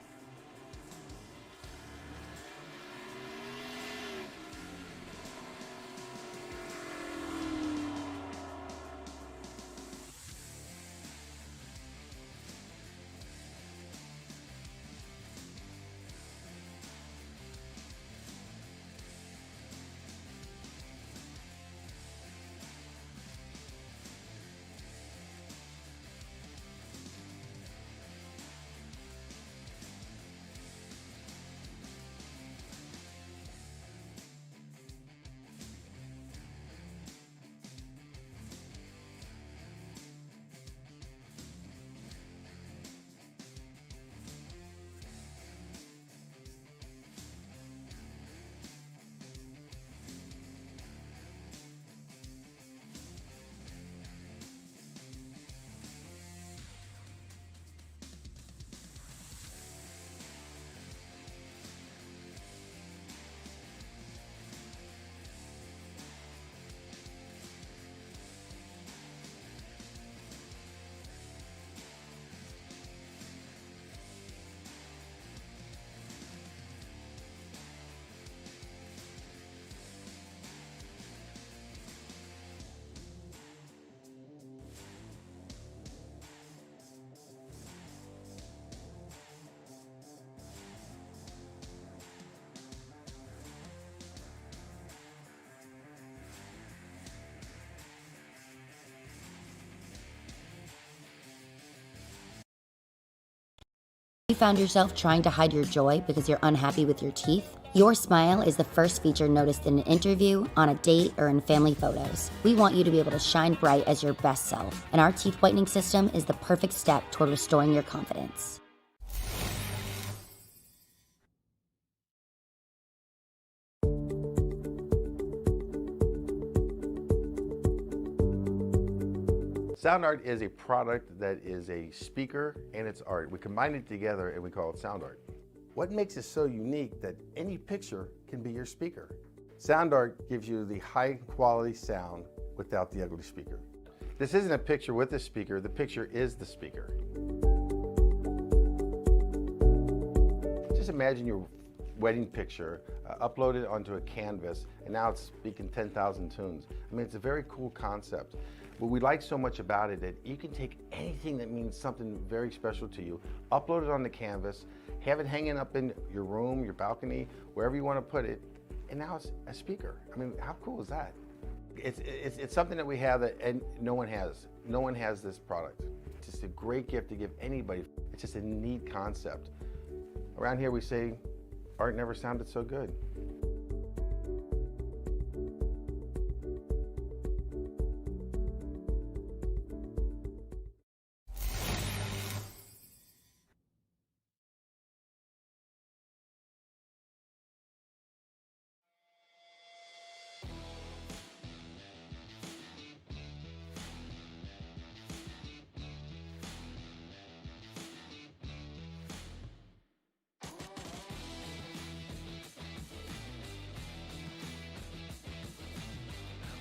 You found yourself trying to hide your joy because you're unhappy with your teeth? Your smile is the first feature noticed in an interview, on a date, or in family photos. We want you to be able to shine bright as your best self, and our teeth whitening system is the perfect step toward restoring your confidence. Sound art is a product that is a speaker and it's art. We combine it together and we call it sound art. What makes it so unique that any picture can be your speaker? Sound art gives you the high quality sound without the ugly speaker. This isn't a picture with a speaker, the picture is the speaker. Just imagine your wedding picture uploaded onto a canvas, and now it's speaking 10,000 tunes. I mean, it's a very cool concept. What we like so much about it that you can take anything that means something very special to you, upload it on the canvas, have it hanging up in your room, your balcony, wherever you want to put it, and now it's a speaker. I mean, how cool is that? It's something that we have that and no one has. No one has this product. It's just a great gift to give anybody. It's just a neat concept. Around here we say, art never sounded so good.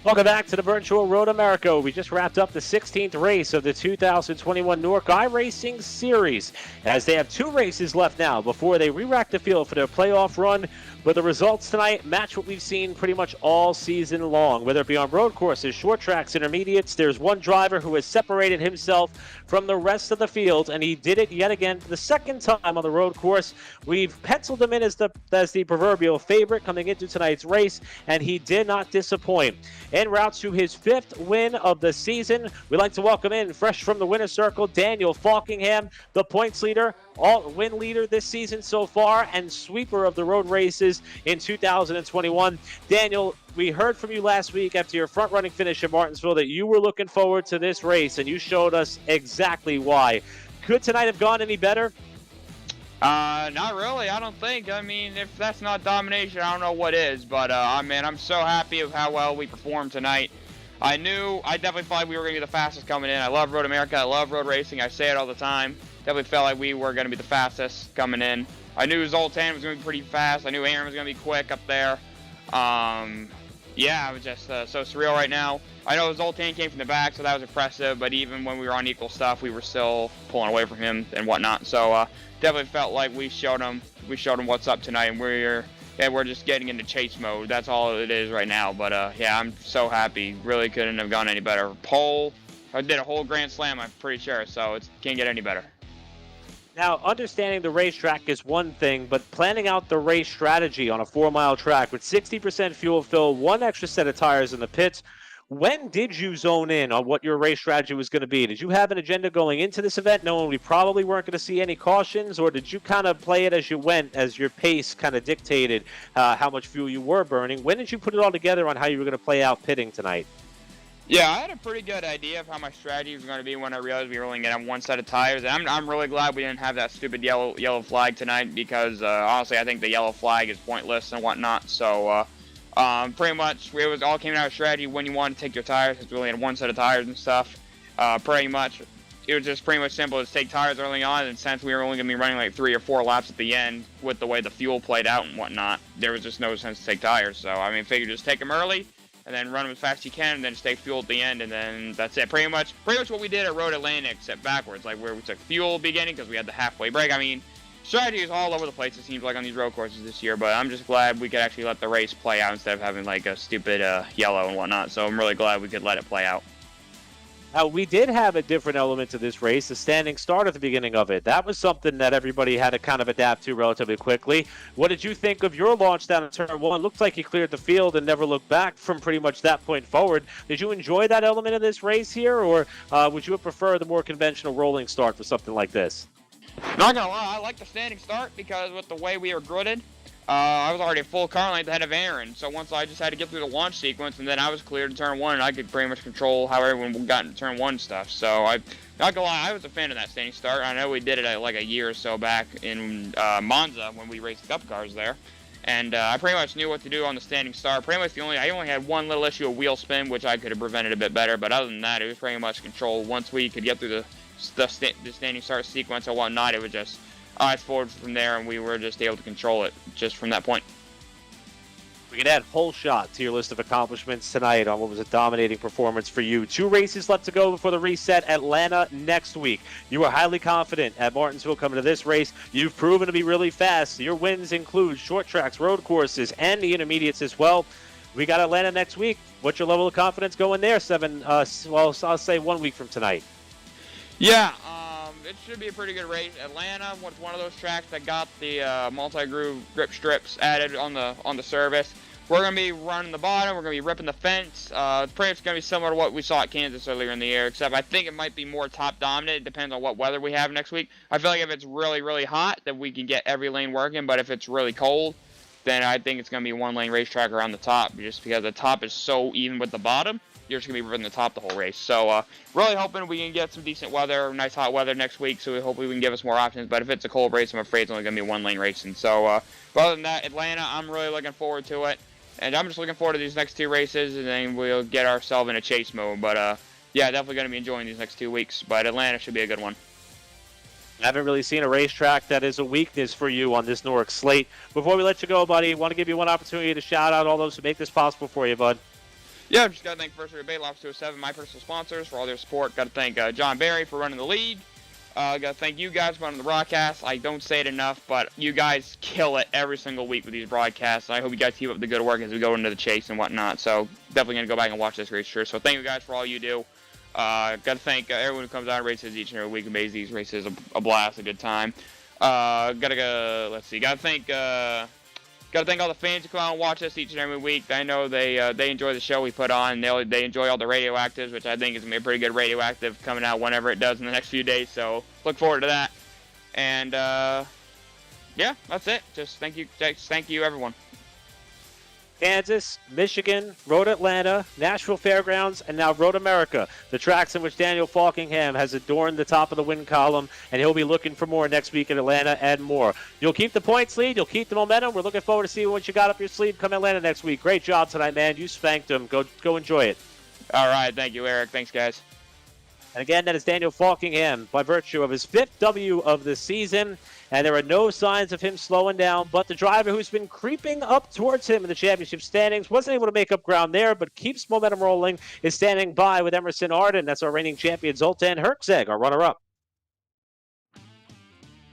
Welcome back to the virtual Road America. We just wrapped up the 16th race of the 2021 NORC iRacing Series, as they have 2 races left now before they re-rack the field for their playoff run. But the results tonight match what we've seen pretty much all season long, whether it be on road courses, short tracks, intermediates. There's one driver who has separated himself from the rest of the field, and he did it yet again for the second time on the road course. We've penciled him in as the proverbial favorite coming into tonight's race, and he did not disappoint. En route to his 5th win of the season, we'd like to welcome in, fresh from the winner's circle, Daniel Falkingham, the points leader, all-win leader this season so far, and sweeper of the road races in 2021. Daniel, we heard from you last week after your front-running finish at Martinsville that you were looking forward to this race, and you showed us exactly why. Could tonight have gone any better? Not really, I don't think. I mean, if that's not domination, I don't know what is. But, I'm so happy with how well we performed tonight. I definitely felt like we were going to be the fastest coming in. I love Road America, I love road racing, I say it all the time. Definitely felt like we were going to be the fastest coming in. I knew Zoltan was going to be pretty fast. I knew Aaron was going to be quick up there. Yeah, it was just so surreal right now. I know Zoltan came from the back, so that was impressive, but even when we were on equal stuff, we were still pulling away from him and whatnot. So definitely felt like we showed him what's up tonight, and we're just getting into chase mode. That's all it is right now. But yeah, I'm so happy. Really couldn't have gone any better. Pole, I did a whole Grand Slam, I'm pretty sure, so it can't get any better. Now, understanding the racetrack is one thing, but planning out the race strategy on a 4-mile track with 60% fuel fill, 1 extra set of tires in the pits, when did you zone in on what your race strategy was going to be? Did you have an agenda going into this event, knowing we probably weren't going to see any cautions, or did you kind of play it as you went, as your pace kind of dictated how much fuel you were burning? When did you put it all together on how you were going to play out pitting tonight? Yeah, I had a pretty good idea of how my strategy was going to be when I realized we were only going to have 1 set of tires. And I'm really glad we didn't have that stupid yellow flag tonight, because honestly, I think the yellow flag is pointless and whatnot. So pretty much it all came out of strategy when you wanted to take your tires, because we only had 1 set of tires and stuff. Pretty much, it was just pretty much simple to take tires early on, and since we were only going to be running like 3 or 4 laps at the end with the way the fuel played out and whatnot, there was just no sense to take tires. So I mean, figure just take them early, and then run them as fast as you can, and then stay fuel at the end, and then that's it. Pretty much what we did at Road Atlantic, except backwards, like where we took fuel beginning because we had the halfway break. I mean, strategy is all over the place, it seems like, on these road courses this year, but I'm just glad we could actually let the race play out instead of having like a stupid yellow and whatnot. So I'm really glad we could let it play out. We did have a different element to this race, the standing start at the beginning of it. That was something that everybody had to kind of adapt to relatively quickly. What did you think of your launch down in turn 1? Looked like you cleared the field and never looked back from pretty much that point forward. Did you enjoy that element of this race here, or would you have preferred the more conventional rolling start for something like this? Not gonna lie, I like the standing start because with the way we were gridded, I was already full car length ahead of Aaron. So once I just had to get through the launch sequence, and then I was cleared to turn 1, and I could pretty much control how everyone got into turn 1 stuff. So not gonna lie, I was a fan of that standing start. I know we did it like a year or so back in Monza when we raced Cup cars there, and I pretty much knew what to do on the standing start. Pretty much I only had one little issue of wheel spin, which I could have prevented a bit better. But other than that, it was pretty much control. Once we could get through the standing start sequence and whatnot, it was just eyes forward from there, and we were just able to control it just from that point. We can add whole shot to your list of accomplishments tonight on what was a dominating performance for you. 2 races left to go before the reset. Atlanta next week. You are highly confident at Martinsville coming to this race. You've proven to be really fast. Your wins include short tracks, road courses, and the intermediates as well. We got Atlanta next week. What's your level of confidence going there? Well, I'll say 1 week from tonight. Yeah, it should be a pretty good race. Atlanta was one of those tracks that got the multi-groove grip strips added on the service. We're going to be running the bottom. We're going to be ripping the fence. It's pretty much going to be similar to what we saw at Kansas earlier in the year, except I think it might be more top dominant. It depends on what weather we have next week. I feel like if it's really, really hot, then we can get every lane working. But if it's really cold, then I think it's going to be one-lane racetrack around the top, just because the top is so even with the bottom. You're just going to be ripping the top the whole race. So really hoping we can get some decent weather, nice hot weather next week, so hopefully we can give us more options. But if it's a cold race, I'm afraid it's only going to be one-lane racing. So but other than that, Atlanta, I'm really looking forward to it. And I'm just looking forward to these next 2 races, and then we'll get ourselves in a chase mode. But yeah, definitely going to be enjoying these next 2 weeks. But Atlanta should be a good one. I haven't really seen a racetrack that is a weakness for you on this NORC slate. Before we let you go, buddy, want to give you one opportunity to shout out all those who make this possible for you, bud. Yeah, I've just got to thank First Rate Bay, Lobster 207, my personal sponsors, for all their support. Got to thank John Barry for running the league. Got to thank you guys for running the broadcast. I don't say it enough, but you guys kill it every single week with these broadcasts. I hope you guys keep up the good work as we go into the chase and whatnot. So definitely going to go back and watch this race, sure. So thank you guys for all you do. Got to thank everyone who comes out and races each and every week and makes these races a blast, a good time. Got to go, let's see, got to thank all the fans who come out and watch us each and every week. I know they enjoy the show we put on. They enjoy all the radioactives, which I think is going to be a pretty good radioactive coming out whenever it does in the next few days. So look forward to that. And yeah, that's it. Just thank you everyone. Kansas, Michigan, Road Atlanta, Nashville Fairgrounds, and now Road America, the tracks in which Daniel Falkingham has adorned the top of the win column, and he'll be looking for more next week in Atlanta and more. You'll keep the points lead. You'll keep the momentum. We're looking forward to seeing what you got up your sleeve come Atlanta next week. Great job tonight, man. You spanked them. Go enjoy it. All right. Thank you, Eric. Thanks, guys. And again, that is Daniel Falkingham by virtue of his 5th W of the season. And there are no signs of him slowing down. But the driver who's been creeping up towards him in the championship standings wasn't able to make up ground there, but keeps momentum rolling, is standing by with Emerson Arden. That's our reigning champion, Zoltan Herczeg, our runner-up.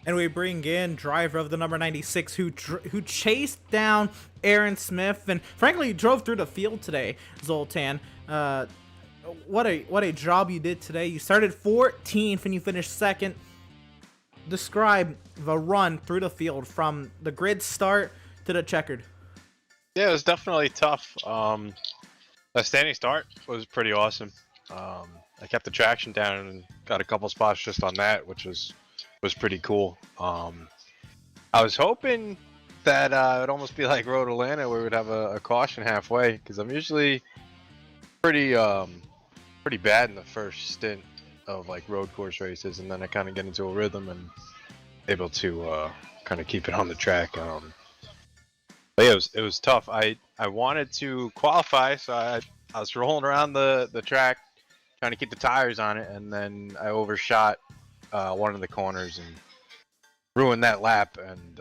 And we bring in driver of the number 96 who chased down Aaron Smith and frankly drove through the field today, Zoltan. What a job you did today. You started 14th and you finished 2nd. Describe the run through the field from the grid start to the checkered. Yeah, it was definitely tough. The standing start was pretty awesome. I kept the traction down and got a couple spots just on that, which was pretty cool. I was hoping that it would almost be like Road Atlanta, where we'd have a caution halfway, because I'm usually pretty bad in the first stint of like road course races, and then I kind of get into a rhythm and able to kind of keep it on the track. But yeah, it was tough. I wanted to qualify, so I was rolling around the track trying to keep the tires on it, and then I overshot one of the corners and ruined that lap. And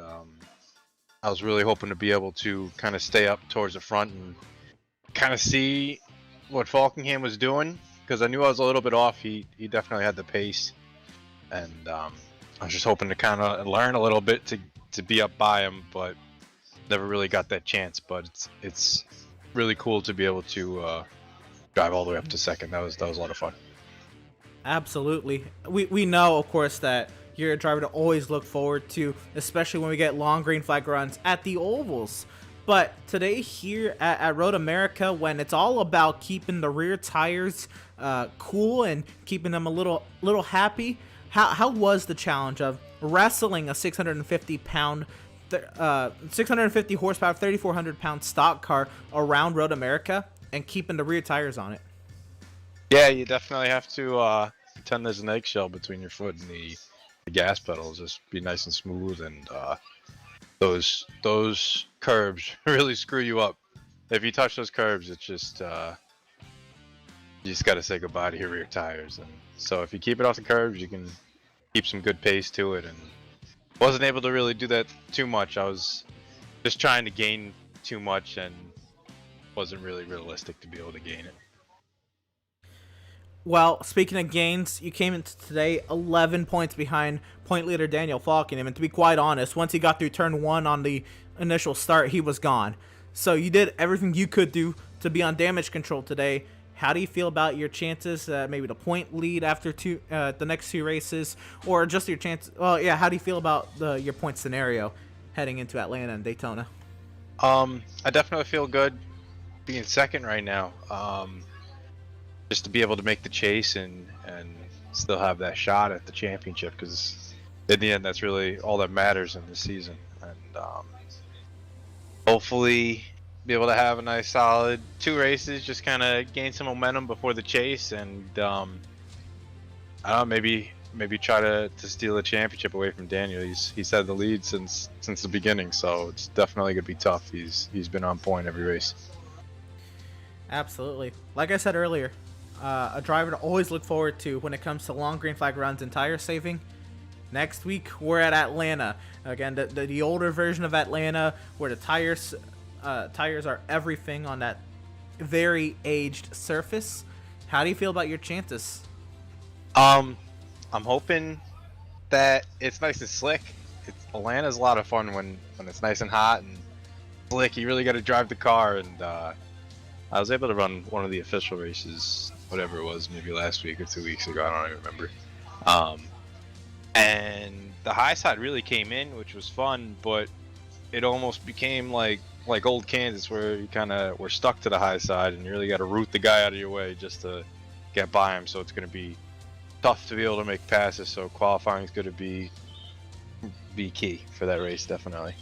I was really hoping to be able to kind of stay up towards the front and kind of see what Falkingham was doing, because I knew I was a little bit off. He definitely had the pace, and I was just hoping to kind of learn a little bit to be up by him, but never really got that chance. But it's really cool to be able to drive all the way up to 2nd. That was a lot of fun. Absolutely. We know, of course, that you're a driver to always look forward to, especially when we get long green flag runs at the ovals. But today here at Road America, when it's all about keeping the rear tires cool and keeping them a little happy, how was the challenge of wrestling a 650 horsepower, 3,400 pound stock car around Road America and keeping the rear tires on it? Yeah, you definitely have to pretend there's an eggshell between your foot and the gas pedals. Just be nice and smooth, and those curbs really screw you up. If you touch those curbs, it's just you just got to say goodbye to your rear tires. And so if you keep it off the curbs, you can keep some good pace to it. And wasn't able to really do that too much. I was just trying to gain too much and wasn't really realistic to be able to gain it. Well, speaking of gains, you came into today 11 points behind point leader Daniel Falkenham, and to be quite honest, once he got through turn 1 on the initial start, he was gone. So you did everything you could do to be on damage control today. How do you feel about your chances, maybe the point lead after the next 2 races, or just your chance? Well, yeah, how do you feel about your point scenario heading into Atlanta and Daytona? I definitely feel good being second right now. Just to be able to make the chase and still have that shot at the championship, because in the end, that's really all that matters in this season. And hopefully be able to have a nice solid 2 races, just kind of gain some momentum before the chase, and I don't know, maybe try to steal the championship away from Daniel. He's had the lead since the beginning, so it's definitely gonna be tough. He's been on point every race. Absolutely. Like I said earlier, a driver to always look forward to when it comes to long green flag runs and tire saving. Next week, we're at Atlanta. Again, the older version of Atlanta, where the tires are everything on that very aged surface. How do you feel about your chances? I'm hoping that it's nice and slick. Atlanta's a lot of fun when it's nice and hot and slick. You really got to drive the car, and I was able to run one of the official races, whatever it was, maybe last week or 2 weeks ago. I don't even remember. And the high side really came in, which was fun, but it almost became like old Kansas, where you kind of were stuck to the high side, and you really got to root the guy out of your way just to get by him. So it's going to be tough to be able to make passes. So qualifying is going to be key for that race, definitely.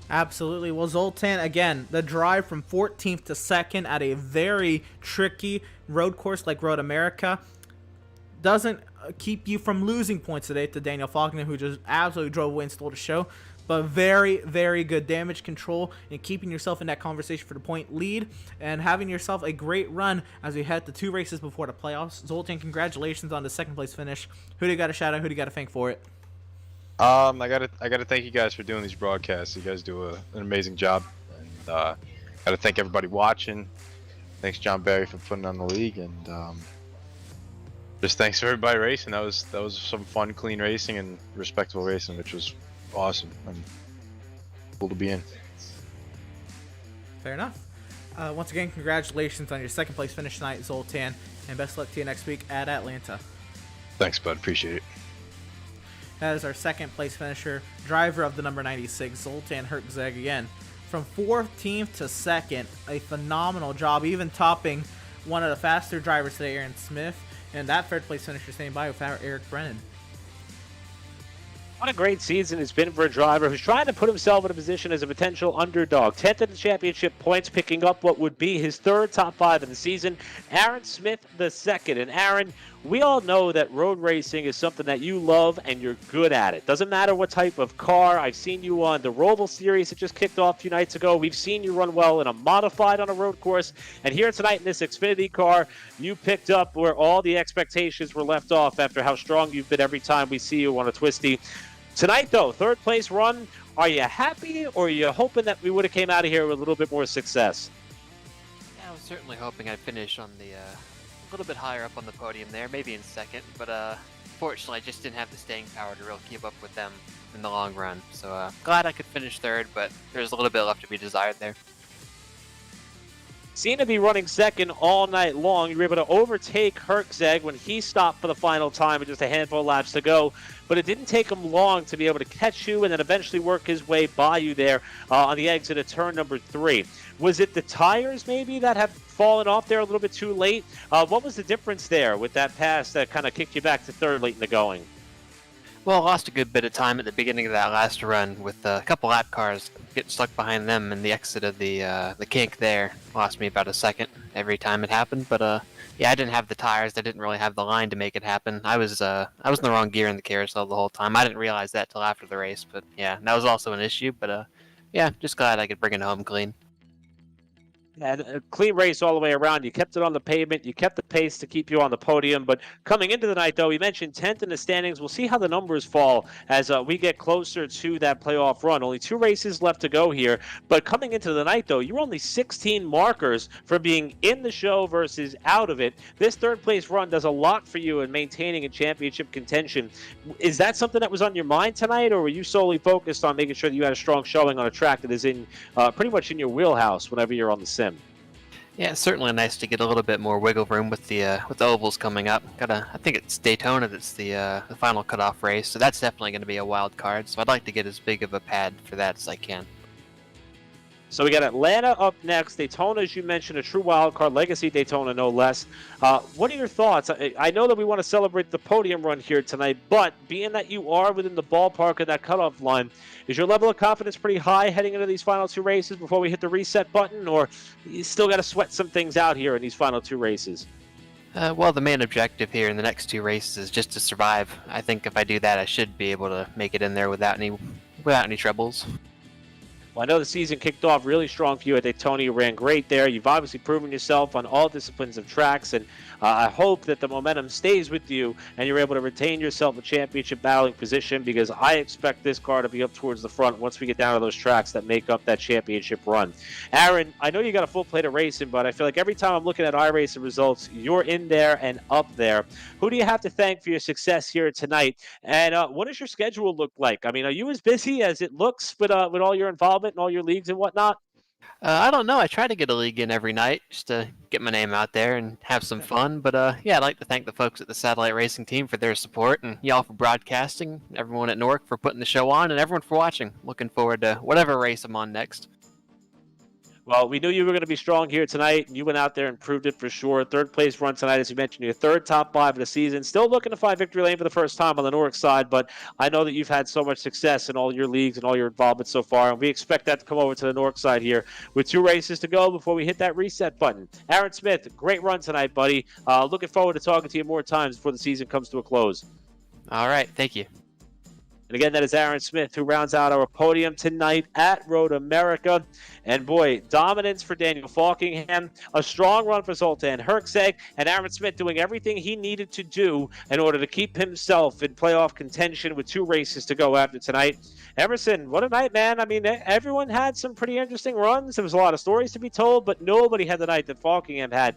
Absolutely. Well, Zoltan, again, the drive from 14th to 2nd at a very tricky road course like Road America doesn't keep you from losing points today to Daniel Faulkner, who just absolutely drove away and stole the show. But very, very good damage control and keeping yourself in that conversation for the point lead and having yourself a great run as we head to 2 races before the playoffs. Zoltan, congratulations on the 2nd place finish. Who do you got to shout out? Who do you got to thank for it? I gotta thank you guys for doing these broadcasts. You guys do an amazing job, and gotta thank everybody watching. Thanks John Barry for putting on the league, and just thanks to everybody racing. That was some fun, clean racing and respectable racing, which was awesome and cool to be in. Fair enough. Once again, congratulations on your 2nd place finish tonight, Zoltan, and best luck to you next week at Atlanta. Thanks, bud. Appreciate it. That is our 2nd place finisher, driver of the number 96, Zoltan Hertzeg. Again, from 14th to 2nd, a phenomenal job, even topping one of the faster drivers today, Aaron Smith, and that 3rd place finisher staying by with Eric Brennan. What a great season it's been for a driver who's trying to put himself in a position as a potential underdog. 10th in the championship points, picking up what would be his 3rd top 5 of the season. Aaron Smith, the 2nd. And Aaron, we all know that road racing is something that you love and you're good at it. Doesn't matter what type of car. I've seen you on the Roval Series that just kicked off a few nights ago. We've seen you run well in a modified on a road course. And here tonight in this Xfinity car, you picked up where all the expectations were left off after how strong you've been every time we see you on a twisty. Tonight, though, 3rd place run. Are you happy, or are you hoping that we would have came out of here with a little bit more success? Yeah, I was certainly hoping I'd finish on the a little bit higher up on the podium there, maybe in 2nd. But fortunately, I just didn't have the staying power to really keep up with them in the long run. So glad I could finish 3rd, but there's a little bit left to be desired there. Seemed to be running 2nd all night long. You were able to overtake Hertzeg when he stopped for the final time with just a handful of laps to go. But it didn't take him long to be able to catch you and then eventually work his way by you there on the exit of turn number 3. Was it the tires maybe that have fallen off there a little bit too late? What was the difference there with that pass that kind of kicked you back to 3rd late in the going? Well, I lost a good bit of time at the beginning of that last run with a couple lap cars getting stuck behind them, and the exit of the kink there lost me about a 2nd every time it happened. But yeah, I didn't have the tires. I didn't really have the line to make it happen. I was in the wrong gear in the carousel the whole time. I didn't realize that till after the race. But yeah, that was also an issue. But yeah, just glad I could bring it home clean. And a clean race all the way around. You kept it on the pavement. You kept the pace to keep you on the podium. But coming into the night, though, we mentioned 10th in the standings. We'll see how the numbers fall as we get closer to that playoff run. Only 2 races left to go here. But coming into the night, though, you're only 16 markers from being in the show versus out of it. This third-place run does a lot for you in maintaining a championship contention. Is that something that was on your mind tonight, or were you solely focused on making sure that you had a strong showing on a track that is in pretty much in your wheelhouse whenever you're on the sim? Yeah, it's certainly nice to get a little bit more wiggle room with the ovals coming up. I think it's Daytona that's the final cutoff race, so that's definitely going to be a wild card. So I'd like to get as big of a pad for that as I can. So we got Atlanta up next. Daytona, as you mentioned, a true wild card, Legacy Daytona, no less. What are your thoughts? I know that we want to celebrate the podium run here tonight, but being that you are within the ballpark of that cutoff line, is your level of confidence pretty high heading into these final 2 races before we hit the reset button, or you still got to sweat some things out here in these final 2 races? Well, the main objective here in the next 2 races is just to survive. I think if I do that, I should be able to make it in there without any troubles. Well, I know the season kicked off really strong for you at Daytona. You ran great there. You've obviously proven yourself on all disciplines of tracks, and I hope that the momentum stays with you and you're able to retain yourself a championship battling position, because I expect this car to be up towards the front once we get down to those tracks that make up that championship run. Aaron, I know you got a full plate of racing, but I feel like every time I'm looking at iRacing results, you're in there and up there. Who do you have to thank for your success here tonight? And what does your schedule look like? I mean, are you as busy as it looks with all your involvement and all your leagues and whatnot? I don't know. I try to get a league in every night just to get my name out there and have some fun. But yeah, I'd like to thank the folks at the Satellite Racing team for their support, and y'all for broadcasting, everyone at NORC for putting the show on, and everyone for watching. Looking forward to whatever race I'm on next. Well, we knew you were going to be strong here tonight, and you went out there and proved it for sure. Third place run tonight, as you mentioned, your 3rd top 5 of the season. Still looking to find victory lane for the first time on the NORC side, but I know that you've had so much success in all your leagues and all your involvement so far, and we expect that to come over to the NORC side here with 2 races to go before we hit that reset button. Aaron Smith, great run tonight, buddy. Looking forward to talking to you more times before the season comes to a close. All right, thank you. And again, that is Aaron Smith, who rounds out our podium tonight at Road America. And boy, dominance for Daniel Falkingham, a strong run for Zoltan Herczeg, and Aaron Smith doing everything he needed to do in order to keep himself in playoff contention with 2 races to go after tonight. Emerson, what a night, man. I mean, everyone had some pretty interesting runs. There was a lot of stories to be told, but nobody had the night that Falkingham had.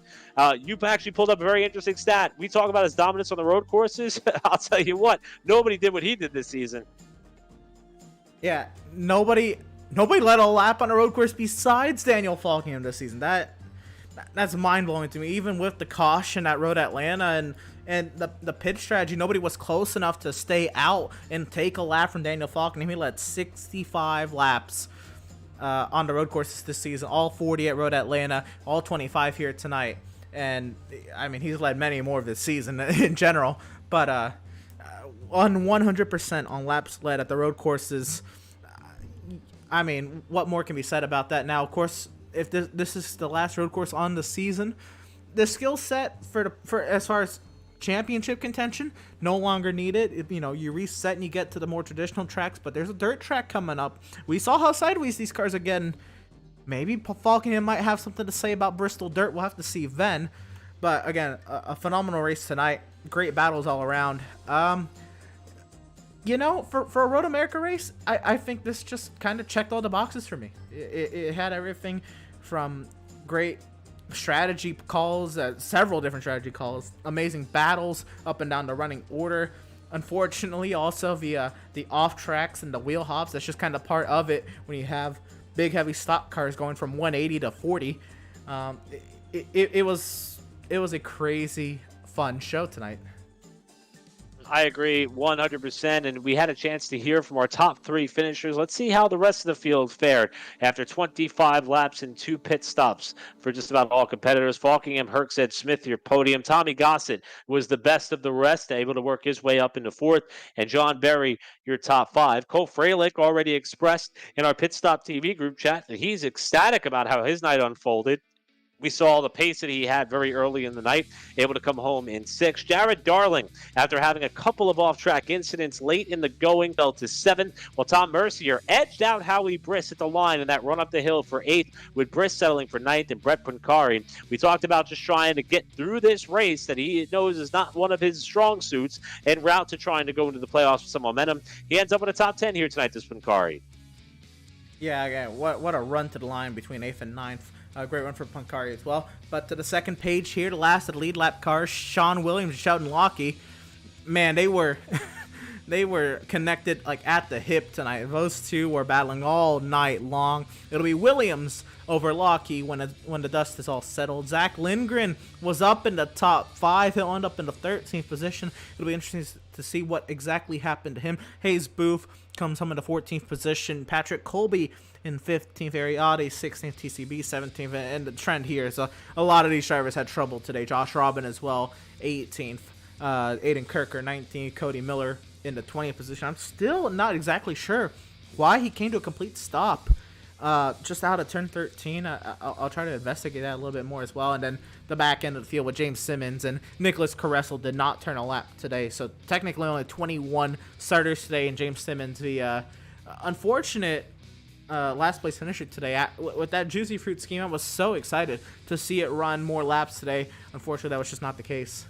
You actually pulled up a very interesting stat. We talk about his dominance on the road courses. I'll tell you what, nobody did what he did this season. Yeah, nobody led a lap on a road course besides Daniel Falkingham this season. That's mind-blowing to me. Even with the caution at Road Atlanta and the pit strategy, nobody was close enough to stay out and take a lap from Daniel Falkingham. He led 65 laps on the road courses this season, all 40 at Road Atlanta, all 25 here tonight. And, I mean, he's led many more this season in general. But on 100% on laps led at the road courses, I mean, what more can be said about that? Now, of course, if this is the last road course on the season, the skill set for as far as championship contention no longer needed. You reset and you get to the more traditional tracks, but there's a dirt track coming up. We saw how sideways these cars are getting. Maybe Falkingham might have something to say about Bristol Dirt. We'll have to see then. But again, a phenomenal race tonight. Great battles all around. For a Road America race, I think this just kind of checked all the boxes for me. It had everything from great strategy calls, several different strategy calls, amazing battles up and down the running order. Unfortunately, also the off tracks and the wheel hops. That's just kind of part of it when you have big, heavy stock cars going from 180 to 40. It was a crazy, fun show tonight. I agree 100%, and we had a chance to hear from our top 3 finishers. Let's see how the rest of the field fared after 25 laps and 2 pit stops for just about all competitors. Falkingham, Herczeg, Smith, your podium. Tommy Gossett was the best of the rest, able to work his way up into 4th, and John Berry, your top 5. Cole Freilich already expressed in our Pit Stop TV group chat that he's ecstatic about how his night unfolded. We saw the pace that he had very early in the night, able to come home in 6th. Jared Darling, after having a couple of off-track incidents late in the going, fell to 7th, while Tom Mercier edged out Howie Briss at the line in that run up the hill for 8th, with Briss settling for 9th and Brett Pancari. We talked about just trying to get through this race that he knows is not one of his strong suits, en route to trying to go into the playoffs with some momentum. He ends up in the top 10 here tonight, this Pancari. Yeah, what a run to the line between 8th and 9th. A great run for Pancari as well. But to the second page here, the last of the lead lap cars, Sean Williams and Sheldon Lockie. Man, they were they were connected like at the hip tonight. Those two were battling all night long. It'll be Williams over Lockie when the dust is all settled. Zach Lindgren was up in the top 5. He'll end up in the 13th position. It'll be interesting to see what exactly happened to him. Hayes Booth comes home in the 14th position. Patrick Colby in 15th, Ariade 16th, TCB 17th, and the trend here is a lot of these drivers had trouble today. Josh Robin as well, 18th. Aiden Kirker 19th, Cody Miller in the 20th position. I'm still not exactly sure why he came to a complete stop just out of turn 13. I'll try to investigate that a little bit more as well. And then the back end of the field with James Simmons and Nicholas Caressel did not turn a lap today. So technically only 21 starters today, and James Simmons, the unfortunate last place finisher today. With that Juicy Fruit scheme, I was so excited to see it run more laps today. Unfortunately, that was just not the case.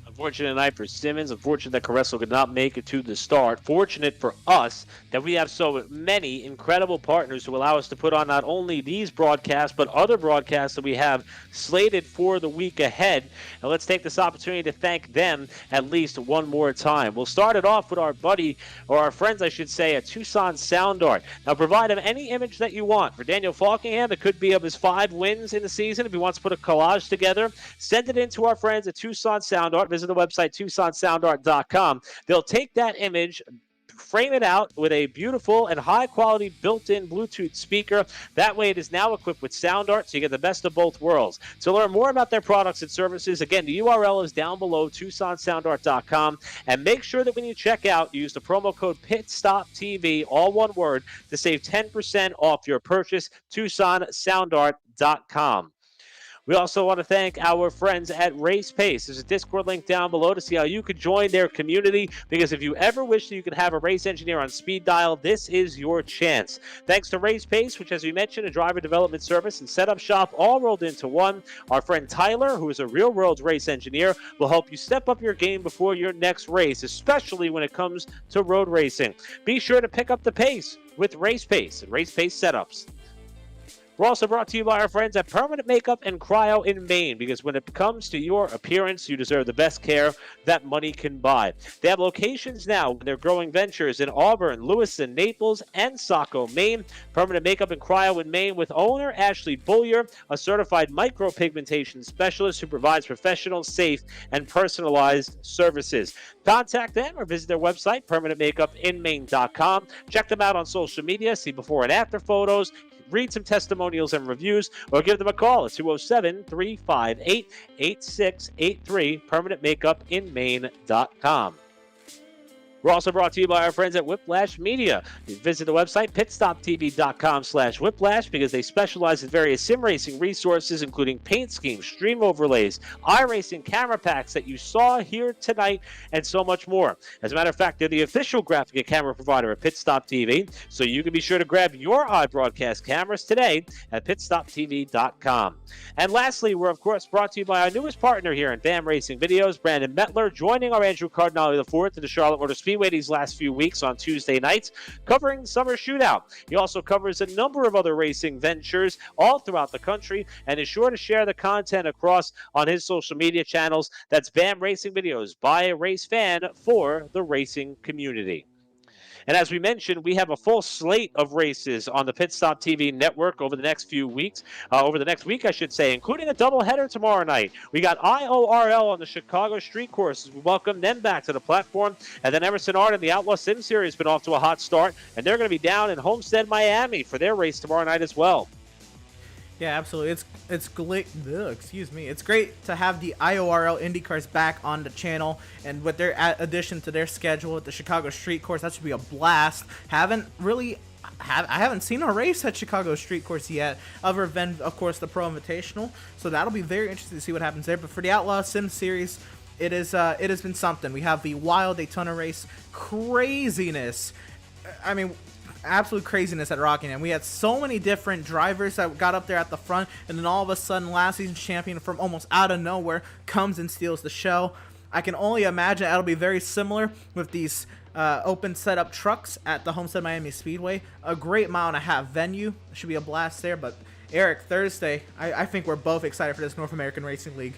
Unfortunate night for Simmons. Unfortunate that Caressel could not make it to the start. Fortunate for us that we have so many incredible partners who allow us to put on not only these broadcasts, but other broadcasts that we have slated for the week ahead. And let's take this opportunity to thank them at least one more time. We'll start it off with our buddy, or our friends, I should say, at Tucson Sound Art. Now, provide him any image that you want. For Daniel Falkingham, it could be of his 5 wins in the season. If he wants to put a collage together, send it in to our friends at Tucson Sound Art. Visit the website TucsonSoundArt.com. They'll take that image, frame it out with a beautiful and high-quality built-in Bluetooth speaker. That way it is now equipped with Sound Art, so you get the best of both worlds. To learn more about their products and services, again, the URL is down below, TucsonSoundArt.com. And make sure that when you check out, use the promo code PITSTOPTV, all one word, to save 10% off your purchase, TucsonSoundArt.com. We also want to thank our friends at Race Pace. There's a Discord link down below to see how you could join their community, because if you ever wish that you could have a race engineer on speed dial, this is your chance. Thanks to Race Pace, which, as we mentioned, a driver development service and setup shop all rolled into one. Our friend Tyler, who is a real-world race engineer, will help you step up your game before your next race, especially when it comes to road racing. Be sure to pick up the pace with Race Pace and Race Pace setups. We're also brought to you by our friends at Permanent Makeup and Cryo in Maine, because when it comes to your appearance, you deserve the best care that money can buy. They have locations now in their growing ventures in Auburn, Lewiston, Naples, and Saco, Maine. Permanent Makeup and Cryo in Maine with owner Ashley Bullier, a certified micropigmentation specialist who provides professional, safe, and personalized services. Contact them or visit their website, permanentmakeupinmaine.com. Check them out on social media, see before and after photos, read some testimonials and reviews, or give them a call at 207-358-8683, permanentmakeupinmaine.com. We're also brought to you by our friends at Whiplash Media. You visit the website, pitstoptv.com/whiplash, because they specialize in various sim racing resources, including paint schemes, stream overlays, iRacing camera packs that you saw here tonight, and so much more. As a matter of fact, they're the official graphic and camera provider at Pitstop TV, so you can be sure to grab your iBroadcast cameras today at pitstoptv.com. And lastly, we're, of course, brought to you by our newest partner here in BAM Racing Videos, Brandon Mettler, joining our Andrew Cardinale IV to the Charlotte Motor Speedway these last few weeks on Tuesday nights, covering the Summer Shootout. He also covers a number of other racing ventures all throughout the country, and is sure to share the content across on his social media channels. That's BAM Racing Videos, by a race fan for the racing community. And as we mentioned, we have a full slate of races on the Pit Stop TV network over the next few weeks, over the next week, I should say, including a doubleheader tomorrow night. We got IORL on the Chicago street courses. We welcome them back to the platform. And then Emerson Art and the Outlaw Sim Series has been off to a hot start, and they're going to be down in Homestead, Miami for their race tomorrow night as well. Yeah, absolutely. It's great. It's great to have the IORL IndyCars back on the channel, and with their addition to their schedule at the Chicago Street Course, that should be a blast. Haven't really I haven't seen a race at Chicago Street Course yet, other than, of course, the Pro Invitational. So that'll be very interesting to see what happens there. But for the Outlaw Sim Series, it has been something. We have the Wild Daytona race, craziness. I mean, absolute craziness at Rockingham. We had so many different drivers that got up there at the front, and then all of a sudden, last season's champion from almost out of nowhere comes and steals the show. I can only imagine it'll be very similar with these open setup trucks at the Homestead Miami Speedway. A great mile-and-a-half venue. Should be a blast there. But Eric, Thursday, I think we're both excited for this North American Racing League.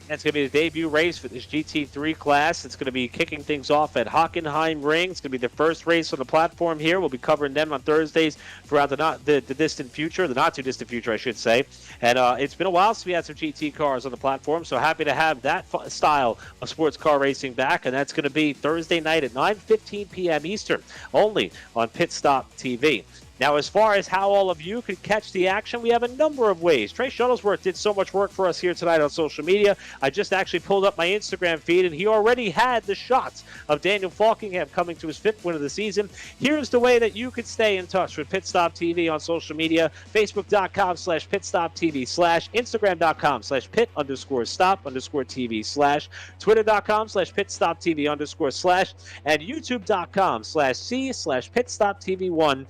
That's going to be the debut race for this GT3 class. It's going to be kicking things off at Hockenheim Ring. It's going to be the first race on the platform here. We'll be covering them on Thursdays throughout the distant future, the not too distant future, I should say. And it's been a while since we had some GT cars on the platform, so happy to have that style of sports car racing back. And that's going to be Thursday night at 9:15 p.m. Eastern, only on Pit Stop TV. Now, as far as how all of you could catch the action, we have a number of ways. Trey Shuttlesworth did so much work for us here tonight on social media. I just actually pulled up my Instagram feed, and he already had the shots of Daniel Falkingham coming to his 5th win of the season. Here's the way that you could stay in touch with Pit Stop TV on social media: Facebook.com/PitStopTV/ Instagram.com/Pit_Stop_TV/ Twitter.com/PitStopTV_/ and YouTube.com/C/PitStopTV1.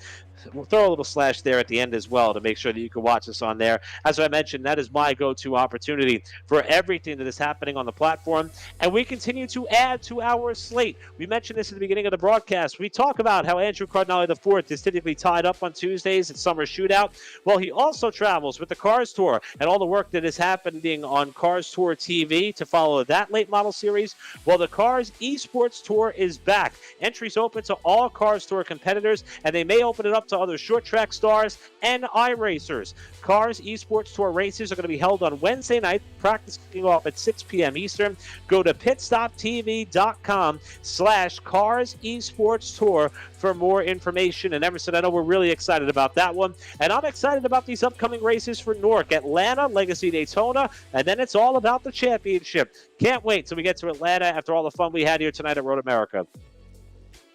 We'll throw a little slash there at the end as well to make sure that you can watch us on there. As I mentioned, that is my go-to opportunity for everything that is happening on the platform. And we continue to add to our slate. We mentioned this at the beginning of the broadcast. We talk about how Andrew Cardinale IV is typically tied up on Tuesdays at Summer Shootout. Well, he also travels with the Cars Tour and all the work that is happening on Cars Tour TV to follow that late model series. Well, the Cars Esports Tour is back. Entries open to all Cars Tour competitors, and they may open it up to other short track stars and iRacers. Cars Esports Tour races are going to be held on Wednesday night, practice kicking off at 6 p.m. Eastern. Go to pitstoptv.com/Cars Esports Tour for more information. And Emerson, I know we're really excited about that one. And I'm excited about these upcoming races for NORC: Atlanta, Legacy Daytona, and then it's all about the championship. Can't wait till we get to Atlanta after all the fun we had here tonight at Road America.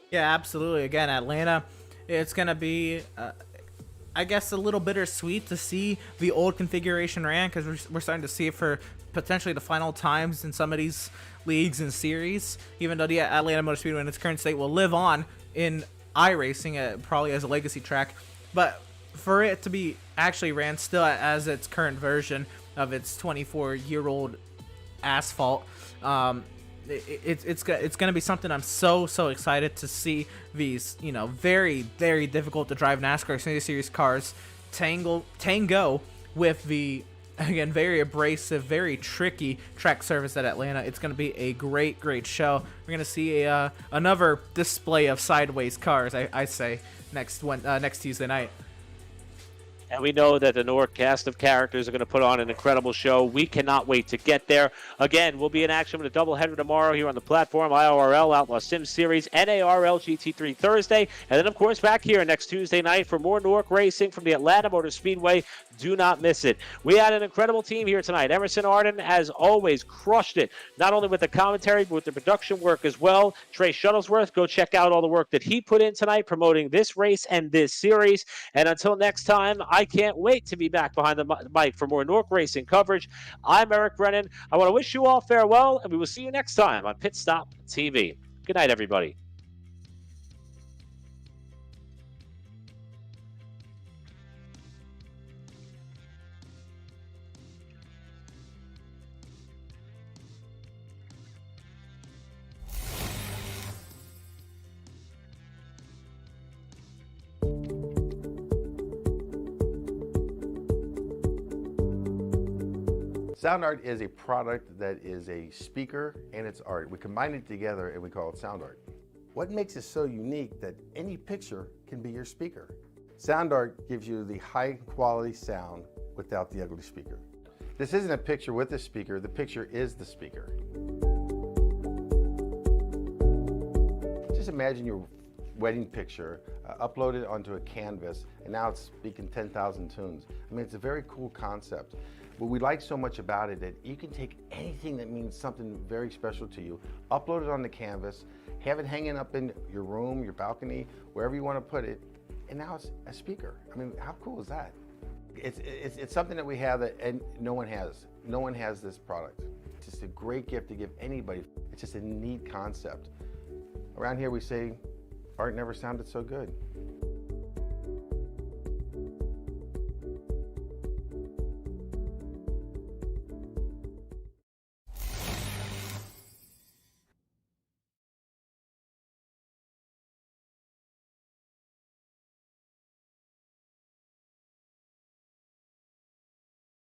Yeah, absolutely. Again, Atlanta, it's going to be, I guess, a little bittersweet to see the old configuration ran, because we're starting to see it for potentially the final times in some of these leagues and series, even though the Atlanta Motor Speedway in its current state will live on in iRacing, probably as a legacy track. But for it to be actually ran still as its current version of its 24-year-old asphalt, it's going to be something I'm so excited to see. These, very, very difficult to drive NASCAR Series cars tango with the, again, very abrasive, very tricky track surface at Atlanta. It's going to be a great show. We're going to see another display of sideways cars, I say, next Tuesday night. And we know that the NORC cast of characters are going to put on an incredible show. We cannot wait to get there. Again, we'll be in action with a doubleheader tomorrow here on the platform: IRL Outlaw Sim Series, NARL GT3 Thursday. And then, of course, back here next Tuesday night for more NORC racing from the Atlanta Motor Speedway. Do not miss it. We had an incredible team here tonight. Emerson Arden, as always, crushed it, not only with the commentary, but with the production work as well. Trey Shuttlesworth, go check out all the work that he put in tonight promoting this race and this series. And until next time, I can't wait to be back behind the mic for more NORC racing coverage. I'm Eric Brennan. I want to wish you all farewell, and we will see you next time on Pit Stop TV. Good night, everybody. Sound art is a product that is a speaker and it's art. We combine it together and we call it sound art. What makes it so unique that any picture can be your speaker? Sound art gives you the high quality sound without the ugly speaker. This isn't a picture with a speaker, the picture is the speaker. Just imagine your wedding picture uploaded onto a canvas, and now it's speaking 10,000 tunes. I mean, it's a very cool concept. What we like so much about it that you can take anything that means something very special to you, upload it on the canvas, have it hanging up in your room, your balcony, wherever you want to put it, and now it's a speaker. I mean, how cool is that? It's something that we have that and no one has. No one has this product. It's just a great gift to give anybody. It's just a neat concept. Around here we say, art never sounded so good.